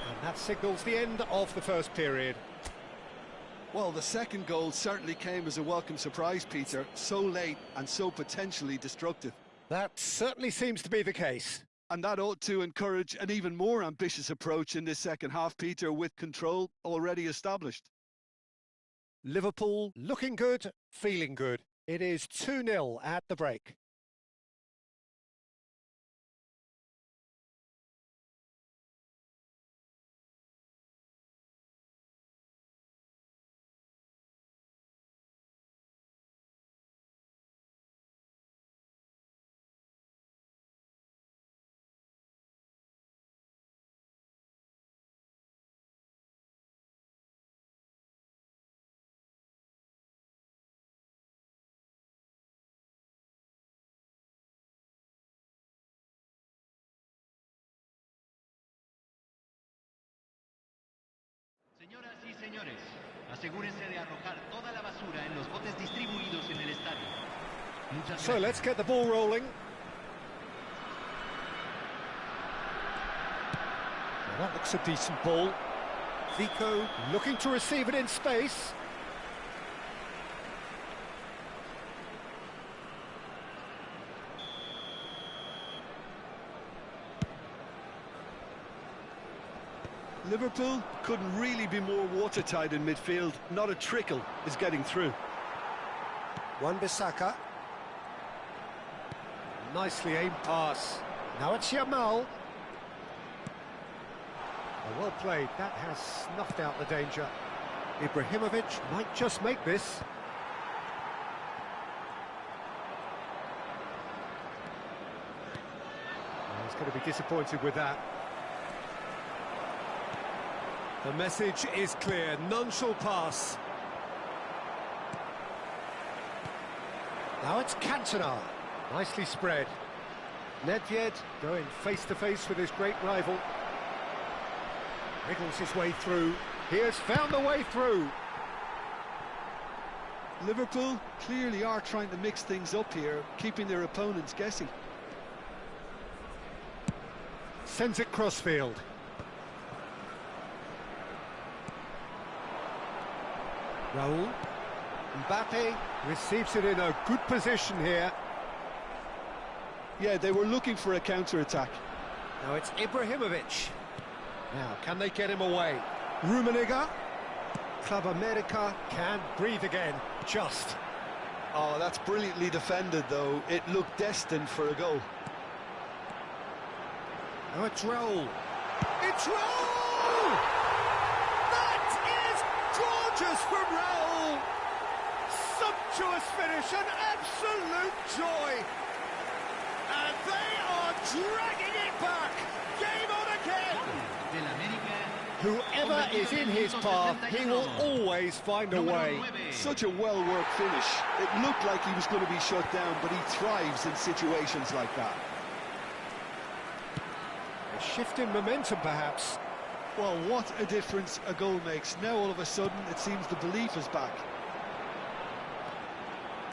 And that signals the end of the first period. Well, the second goal certainly came as a welcome surprise, Peter. So late and so potentially destructive. That certainly seems to be the case. And that ought to encourage an even more ambitious approach in this second half, Peter, with control already established. Liverpool looking good, feeling good. It is 2-0 at the break. Señoras y señores, asegúrense de arrojar toda la basura en los botes distribuidos en el estadio. Muchas gracias. So let's get the ball rolling. Well, that looks a decent ball. Zico looking to receive it in space. Liverpool couldn't really be more watertight in midfield. Not a trickle is getting through. Wan-Bissaka. Nicely aimed pass. Now it's Yamal. Oh, well played. That has snuffed out the danger. Ibrahimovic might just make this. Oh, he's going to be disappointed with that. The message is clear, none shall pass. Now it's Cantona, nicely spread. Nedved going face-to-face with his great rival. Wriggles his way through, he has found the way through. Liverpool clearly are trying to mix things up here, keeping their opponents guessing. Sends it crossfield. Raul. Mbappe receives it in a good position here. Yeah, they were looking for a counter-attack. Now it's Ibrahimovic. Now, can they get him away? Rummenigge. Club America can breathe again, just. Oh, that's brilliantly defended, though. It looked destined for a goal. Now it's Raul. It's Raul! That is gorgeous from Raul! Sumptuous finish, an absolute joy! And they are dragging it back! Game on again! Del América. Whoever is in his path, he will always find a way. Such a well-worked finish. It looked like he was going to be shut down, but he thrives in situations like that. A shift in momentum, perhaps. Well, what a difference a goal makes. Now, all of a sudden, it seems the belief is back.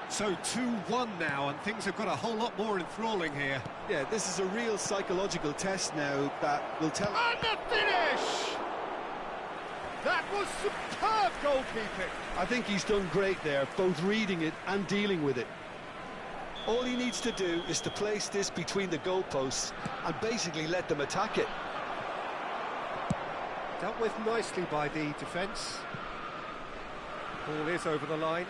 So 2-1 now, and things have got a whole lot more enthralling here. Yeah, this is a real psychological test now that will tell... And the finish! That was superb goalkeeping. I think he's done great there, both reading it and dealing with it. All he needs to do is to place this between the goalposts and basically let them attack it. Dealt with nicely by the defence. Ball is over the line.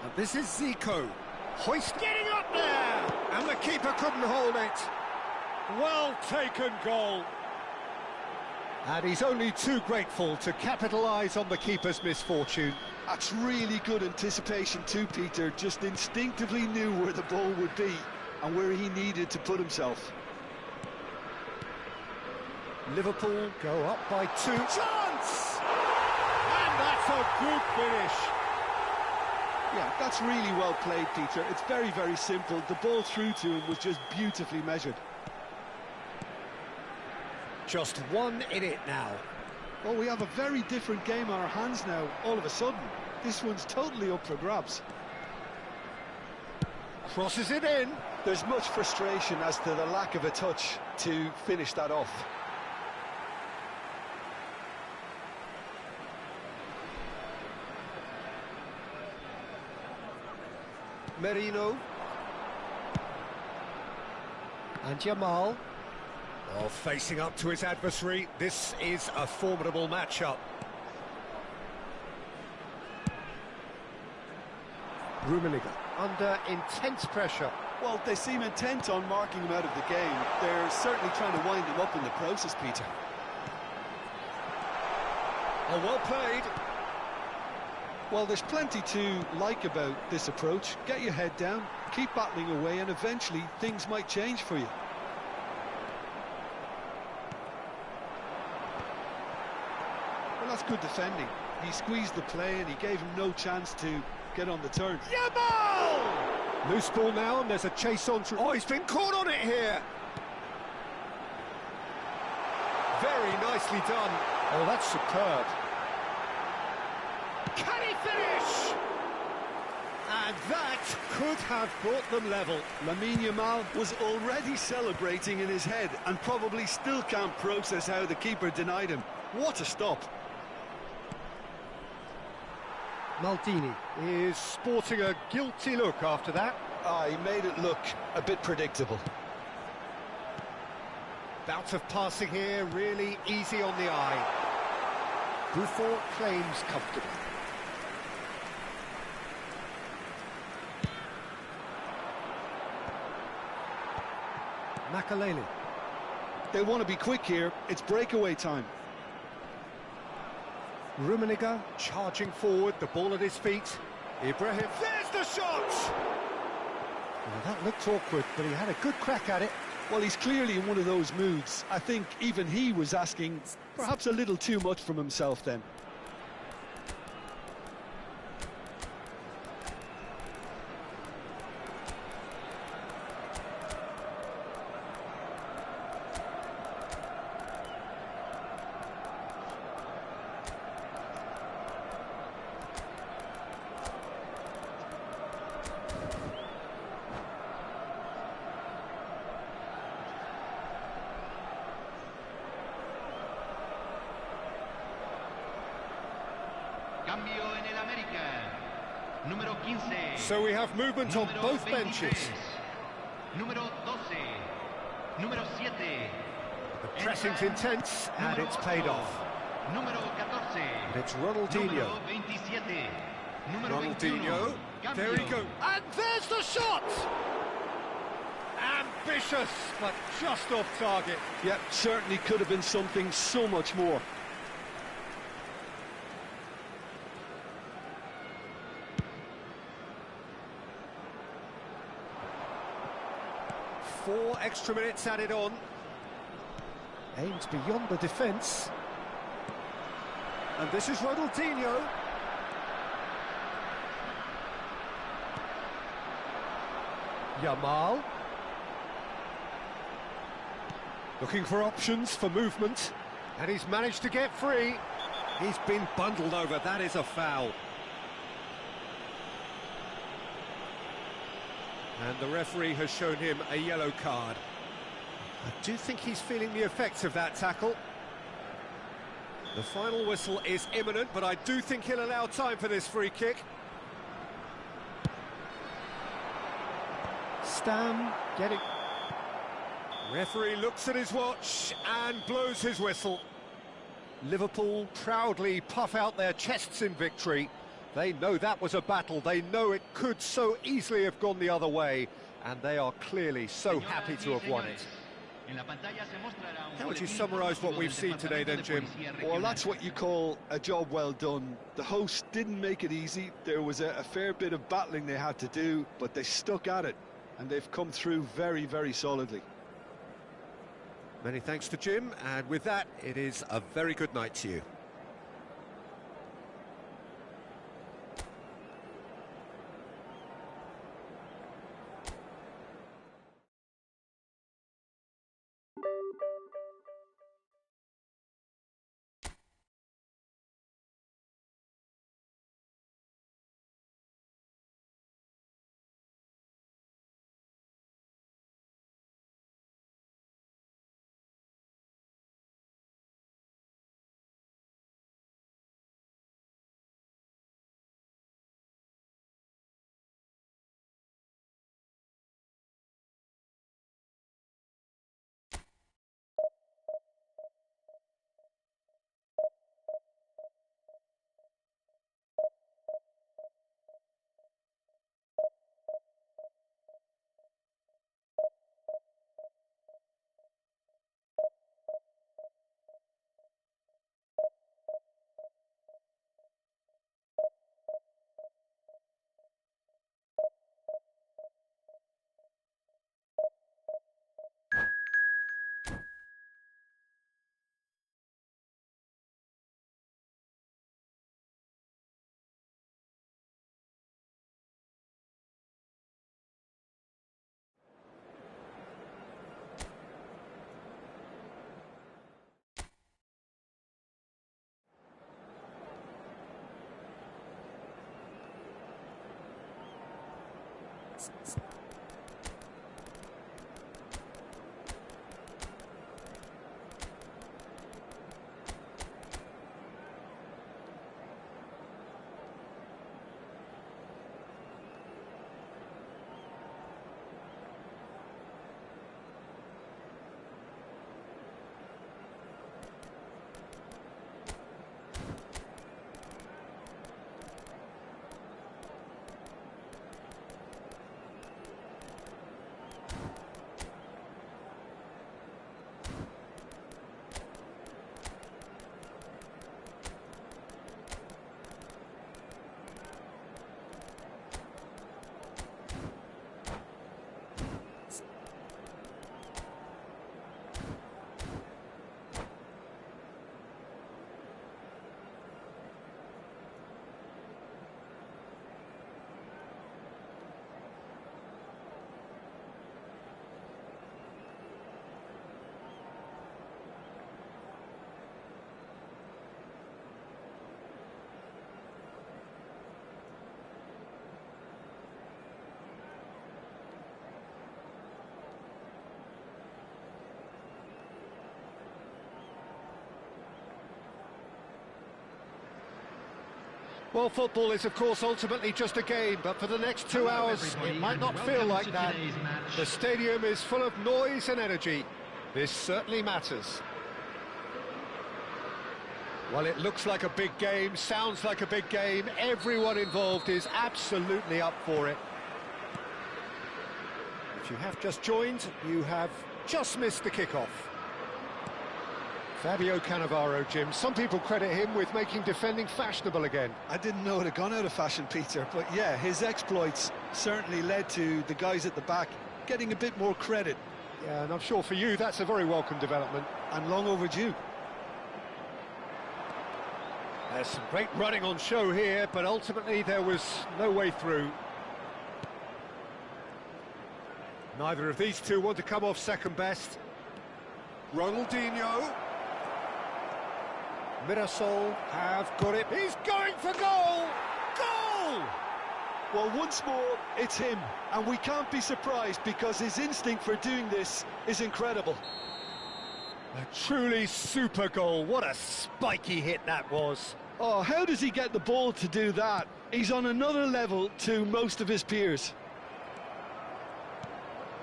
And this is Zico. Hoist getting up there! And the keeper couldn't hold it. Well taken goal. And he's only too grateful to capitalise on the keeper's misfortune. That's really good anticipation too, Peter. Just instinctively knew where the ball would be and where he needed to put himself. Liverpool go up by 2. Chance! And that's a good finish. Yeah, that's really well played, Peter. It's very, very simple. The ball through to him was just beautifully measured. Just one in it now. Well, we have a very different game on our hands now, all of a sudden. This one's totally up for grabs. Crosses it in. There's much frustration as to the lack of a touch to finish that off. Merino. And Jamal. Oh, facing up to his adversary. This is a formidable matchup. Rummenigge under intense pressure. Well, they seem intent on marking him out of the game. They're certainly trying to wind him up in the process, Peter. Oh, well played. Well, there's plenty to like about this approach. Get your head down, keep battling away, and eventually things might change for you. Well, that's good defending. He squeezed the play and he gave him no chance to get on the turn. Jamal! Loose ball now, and there's a chase on through. Oh, he's been caught on it here. Very nicely done. Oh, that's superb. Can he finish? And that could have brought them level. Lamine Yamal was already celebrating in his head and probably still can't process how the keeper denied him. What a stop. Maldini is sporting a guilty look after that. Ah, he made it look a bit predictable. Bout of passing here, really easy on the eye. Buffon claims comfortably. Makaleli. They want to be quick here. It's breakaway time. Rummenigge charging forward, the ball at his feet. Ibrahim, there's the shot! Well, that looked awkward, but he had a good crack at it. Well, he's clearly in one of those moods. I think even he was asking perhaps a little too much from himself then. Cambio en el América. Número 15. So we have movement on both benches. Número 12. Número 7. The pressing's intense, and it's paid off. Número 14. And it's Ronaldinho. Número 27. Número Ronaldinho, 21. there he Cambio. goes, and there's the shot! Ambitious, but just off target. Yeah, certainly could have been something so much more. Four extra minutes added on. Aims beyond the defence. And this is Ronaldinho. Yamal. Looking for options for movement. And he's managed to get free. He's been bundled over. That is a foul. And the referee has shown him a yellow card. I do think he's feeling the effects of that tackle. The final whistle is imminent, but I do think he'll allow time for this free kick. Stam getting... Referee looks at his watch and blows his whistle. Liverpool proudly puff out their chests in victory. They know that was a battle. They know it could so easily have gone the other way, and they are clearly so happy to have won it. How would you summarise what we've seen today then, Jim? Well, that's what you call a job well done. The hosts didn't make it easy. There was a fair bit of battling they had to do, but they stuck at it, and they've come through very, very solidly. Many thanks to Jim, and with that, it is a very good night to you. Well, football is, of course, ultimately just a game, but for the next 2 hours, it might not feel like that. The stadium is full of noise and energy. This certainly matters. Well, it looks like a big game, sounds like a big game. Everyone involved is absolutely up for it. If you have just joined, you have just missed the kickoff. Fabio Cannavaro, Jim. Some people credit him with making defending fashionable again. I didn't know it had gone out of fashion, Peter, but yeah, his exploits certainly led to the guys at the back getting a bit more credit. Yeah, and I'm sure for you that's a very welcome development. And long overdue. There's some great running on show here, but ultimately there was no way through. Neither of these two want to come off second best. Ronaldinho. Mirasol have got it. He's going for goal! Goal! Well, once more, it's him, and we can't be surprised because his instinct for doing this is incredible. A truly super goal. What a spiky hit that was. Oh, how does he get the ball to do that? He's on another level to most of his peers.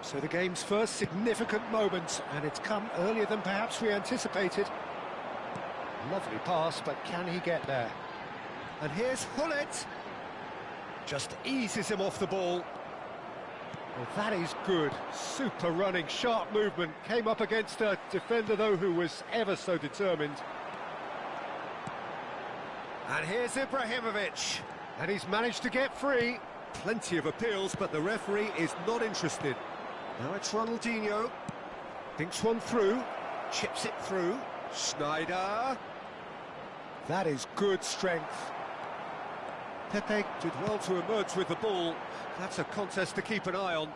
So the game's first significant moment, and it's come earlier than perhaps we anticipated. Lovely pass, but can he get there? And here's Hullet. Just eases him off the ball. Well, that is good. Super running, sharp movement. Came up against a defender, though, who was ever so determined. And here's Ibrahimovic. And he's managed to get free. Plenty of appeals, but the referee is not interested. Now it's Ronaldinho. Thinks one through. Chips it through. Schneider. That is good strength. Pepe did well to emerge with the ball. That's a contest to keep an eye on.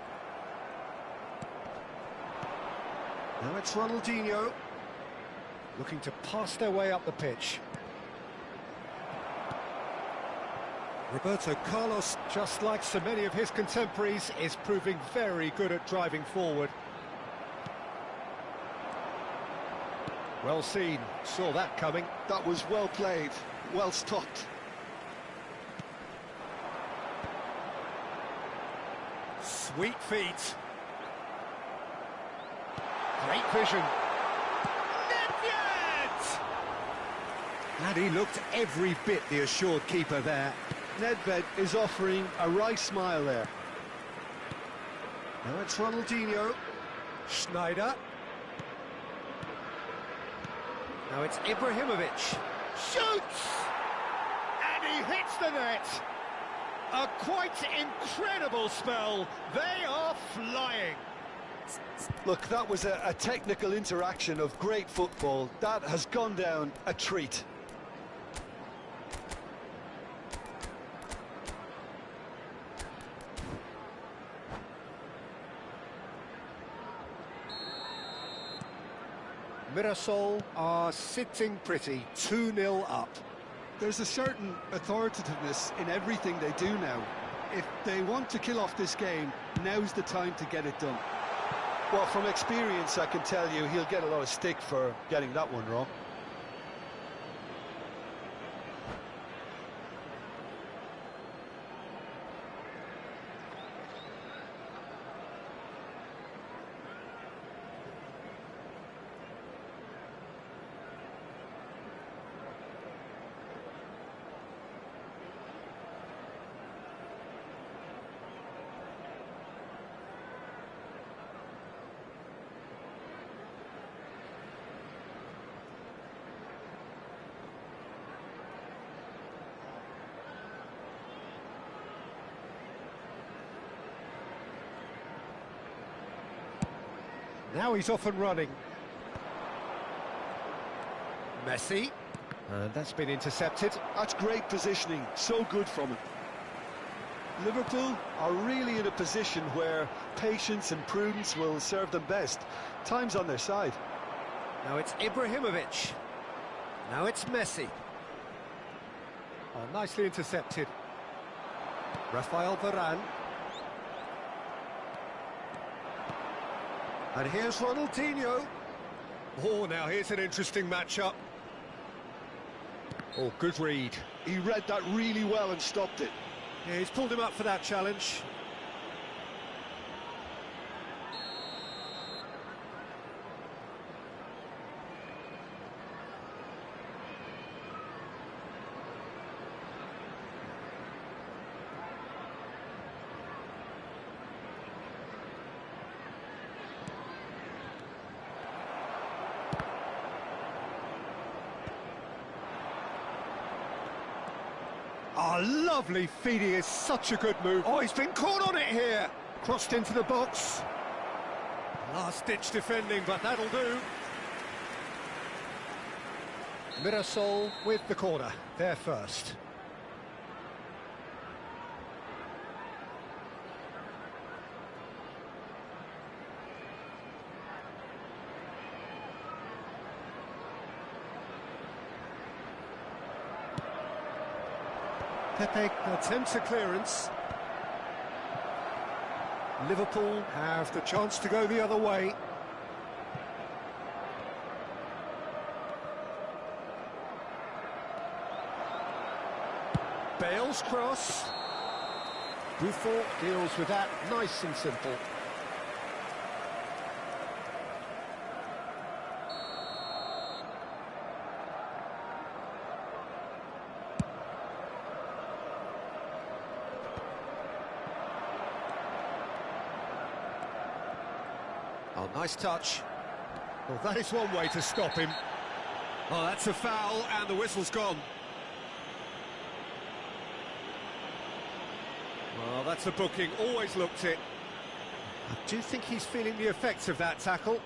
Now it's Ronaldinho. Looking to pass their way up the pitch. Roberto Carlos, just like so many of his contemporaries, is proving very good at driving forward. Well seen, saw that coming. That was well played, well stopped. Sweet feet. Great vision. Nedved! And he looked every bit the assured keeper there. Nedved is offering a wry smile there. Now it's Ronaldinho. Schneider. Now it's Ibrahimovic. Shoots! And he hits the net. A quite incredible spell. They are flying. Look, that was a technical interaction of great football. That has gone down a treat. Mirasol are sitting pretty, 2-0 up. There's a certain authoritativeness in everything they do now. If they want to kill off this game, now's the time to get it done. Well, from experience, I can tell you he'll get a lot of stick for getting that one wrong. Now he's off and running. Messi. And that's been intercepted. That's great positioning, so good from him. Liverpool are really in a position where patience and prudence will serve them best. Time's on their side. Now it's Ibrahimovic. Now it's Messi. Oh, nicely intercepted. Rafael Varane. And here's Ronaldinho. Oh, now here's an interesting matchup. Oh, good read. He read that really well and stopped it. Yeah, he's pulled him up for that challenge. Oh, lovely feeding is such a good move. Oh, he's been caught on it here. Crossed into the box. Last-ditch defending, but that'll do. Mirasol with the corner. They're first. Pepe attempts a clearance. Liverpool have the chance to go the other way. Bale's cross. Buffon deals with that nice and simple. Oh, nice touch. Well, that is one way to stop him. Oh, that's a foul, and the whistle's gone. Well, that's a booking, always looked it. I do think he's feeling the effects of that tackle.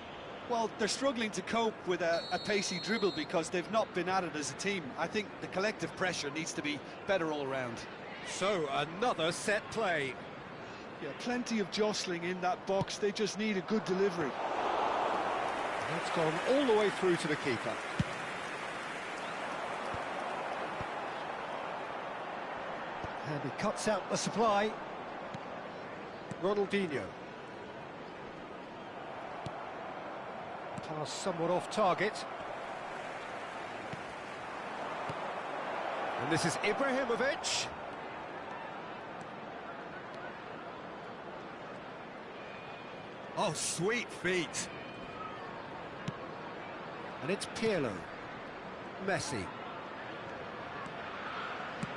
Well, they're struggling to cope with a pacey dribble because they've not been at it as a team. I think the collective pressure needs to be better all around. So, another set play. Yeah, plenty of jostling in that box. They just need a good delivery. That's gone all the way through to the keeper. And he cuts out the supply. Ronaldinho. Pass somewhat off target. And this is Ibrahimovic. Oh, sweet feet. And it's Pirlo. Messi.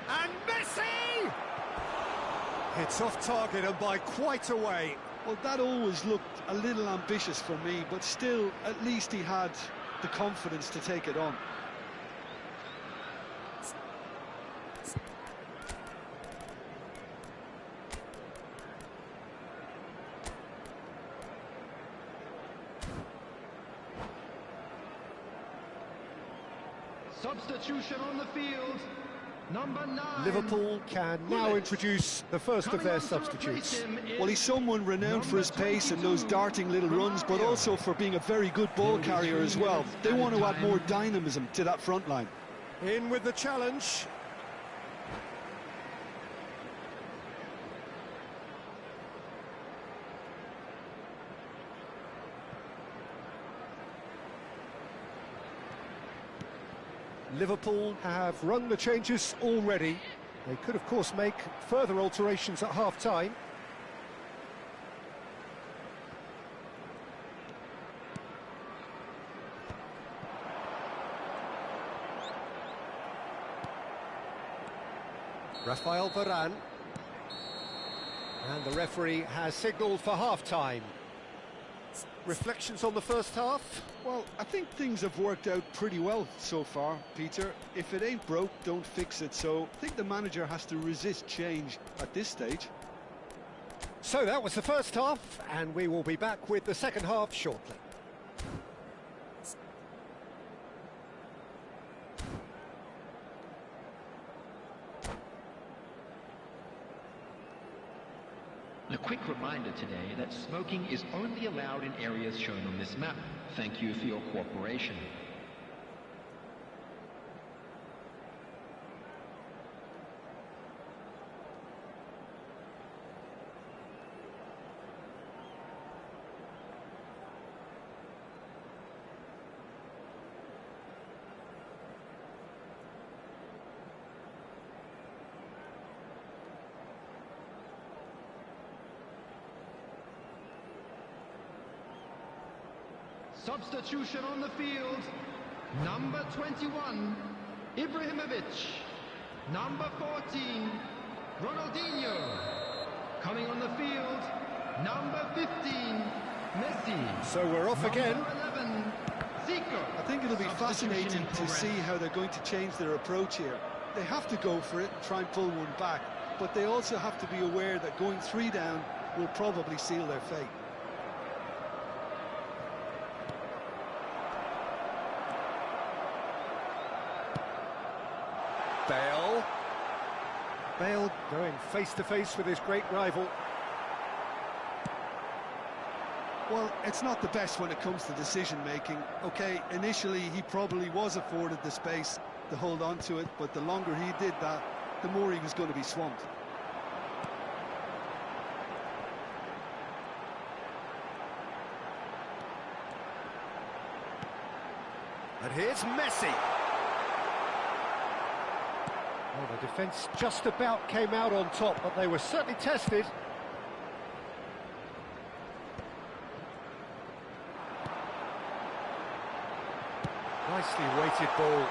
And Messi! It's off target and by quite a way. Well, that always looked a little ambitious for me, but still, at least he had the confidence to take it on. Substitution on the field. Number 9. Liverpool can now introduce the first of their substitutes. Well, he's someone renowned for his pace and those darting little runs, but also for being a very good ball carrier as well. They want to add more dynamism to that front line. In with the challenge. Liverpool have run the changes already. They could, of course, make further alterations at half-time. Rafael Varane. And the referee has signalled for half-time. Reflections on the first half? Well, I think things have worked out pretty well so far, Peter. If it ain't broke, don't fix it. So I think the manager has to resist change at this stage. So that was the first half, and we will be back with the second half shortly. A quick reminder today that smoking is only allowed in areas shown on this map. Thank you for your cooperation. Substitution on the field. Number 21, Ibrahimovic. Number 14, Ronaldinho. Coming on the field, number 15, Messi. So we're off again. Number 11, Zico. I think it'll be fascinating to see how they're going to change their approach here. They have to go for it and try and pull one back, but they also have to be aware that going 3 down will probably seal their fate. Bale going face-to-face with his great rival. Well, it's not the best when it comes to decision-making. OK, initially he probably was afforded the space to hold on to it, but the longer he did that, the more he was going to be swamped. And here's Messi. Well, the defence just about came out on top, but they were certainly tested. Nicely weighted ball.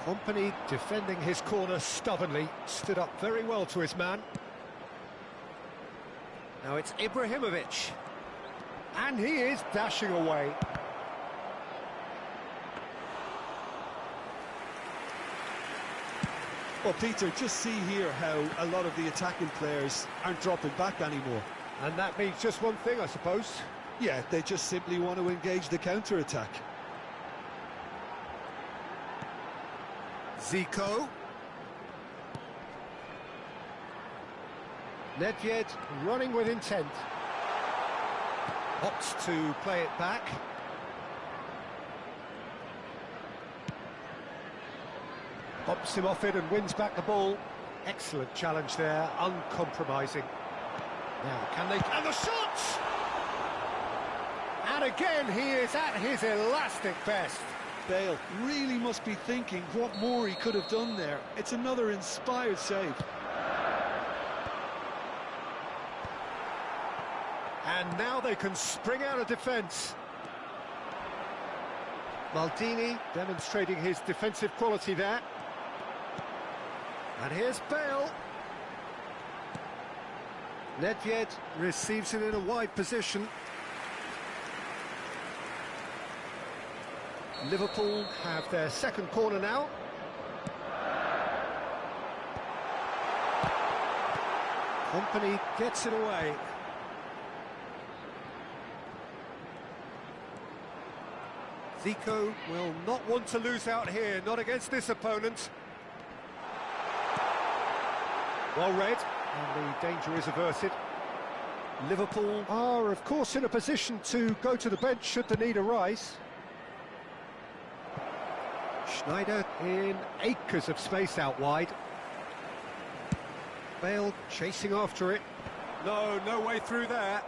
Kompany defending his corner stubbornly, stood up very well to his man. Now it's Ibrahimovic. And he is dashing away. Well, Peter, just see here how a lot of the attacking players aren't dropping back anymore. And that means just one thing, I suppose. Yeah, they just simply want to engage the counter-attack. Zico. Nedved running with intent. Opts to play it back. Bumps him off it and wins back the ball. Excellent challenge there, uncompromising. Now, can they... And the shot! And again, he is at his elastic best. Bale really must be thinking what more he could have done there. It's another inspired save. And now they can spring out of defence. Maldini demonstrating his defensive quality there. And here's Bale. Nedved receives it in a wide position. Liverpool have their second corner now. Kompany gets it away. Zico will not want to lose out here, not against this opponent. Well read, and the danger is averted. Liverpool are, of course, in a position to go to the bench should the need arise. Schneider in acres of space out wide. Bale chasing after it. No way through there.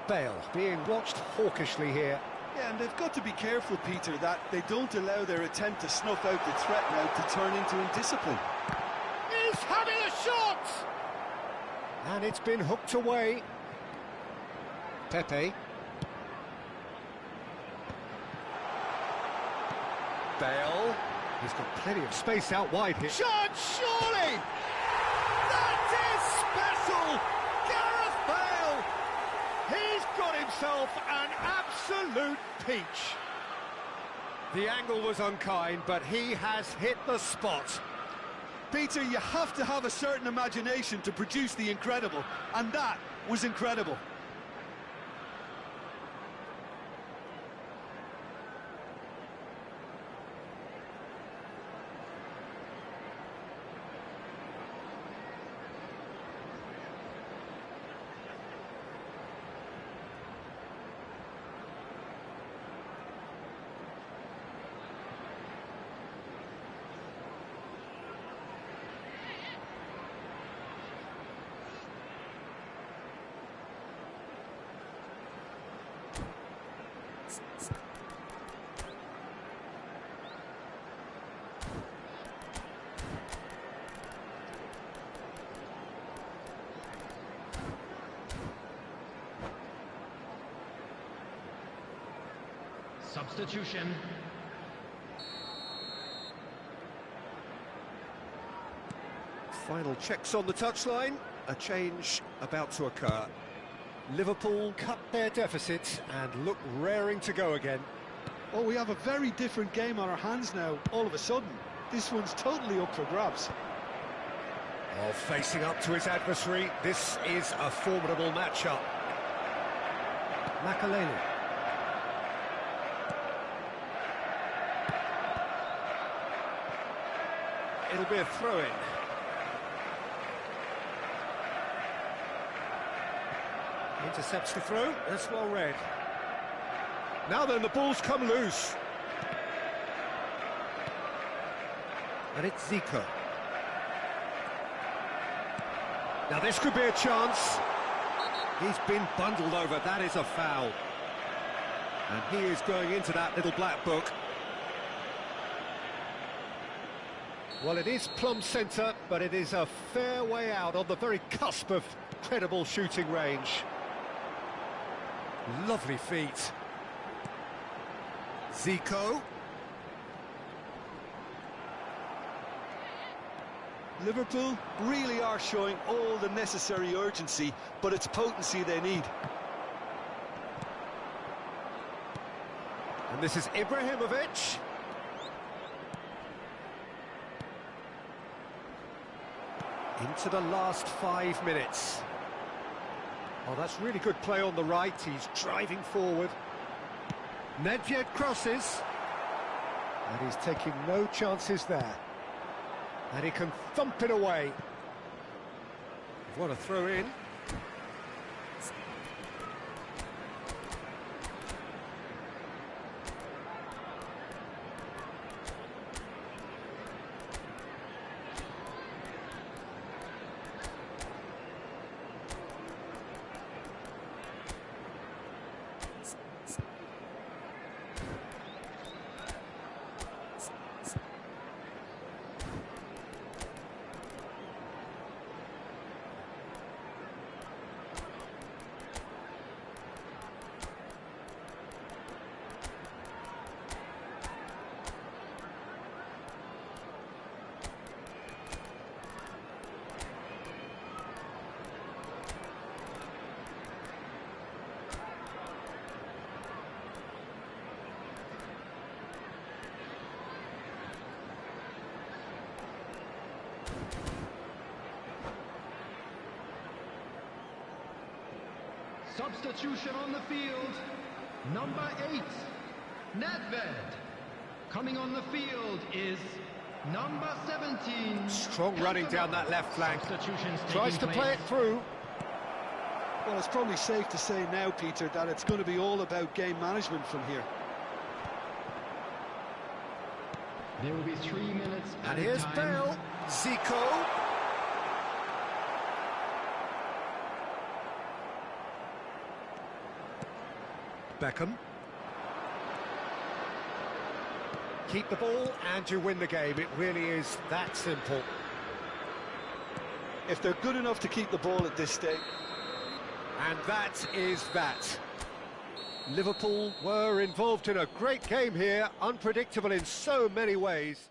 Bale being watched hawkishly here. Yeah, and they've got to be careful, Peter, that they don't allow their attempt to snuff out the threat now to turn into indiscipline. He's having a shot! And it's been hooked away. Pepe. Bale. He's got plenty of space out wide here. Shot, surely! That is special! Gareth Bale! He's got himself an absolute peach. The angle was unkind, but he has hit the spot. Peter, you have to have a certain imagination to produce the incredible, and that was incredible. Substitution. Final checks on the touchline. A change about to occur. Liverpool cut their deficit and look raring to go again. Oh, we have a very different game on our hands now, all of a sudden. This one's totally up for grabs. Oh, facing up to his adversary, this is a formidable matchup. Makaleli. It'll be a throw-in. Intercepts the throw, that's well read. Now then, the ball's come loose. And it's Zico. Now this could be a chance. He's been bundled over, that is a foul. And he is going into that little black book. Well, it is plumb centre, but it is a fair way out on the very cusp of credible shooting range. Lovely feet. Zico. Liverpool really are showing all the necessary urgency, but it's potency they need. And this is Ibrahimovic. Into the last 5 minutes. Oh, that's really good play on the right. He's driving forward. Nedved crosses. And he's taking no chances there. And he can thump it away. What a throw in. Substitution on the field, number 8, Nedved. Coming on the field is number 17. Strong running down that left flank. Tries to play it through. Well, it's probably safe to say now, Peter, that it's going to be all about game management from here. There will be 3 minutes. And here's Bale. Zico. Beckham. Keep the ball and you win the game. It really is that simple. If they're good enough to keep the ball at this stage. And that is that. Liverpool were involved in a great game here, unpredictable in so many ways.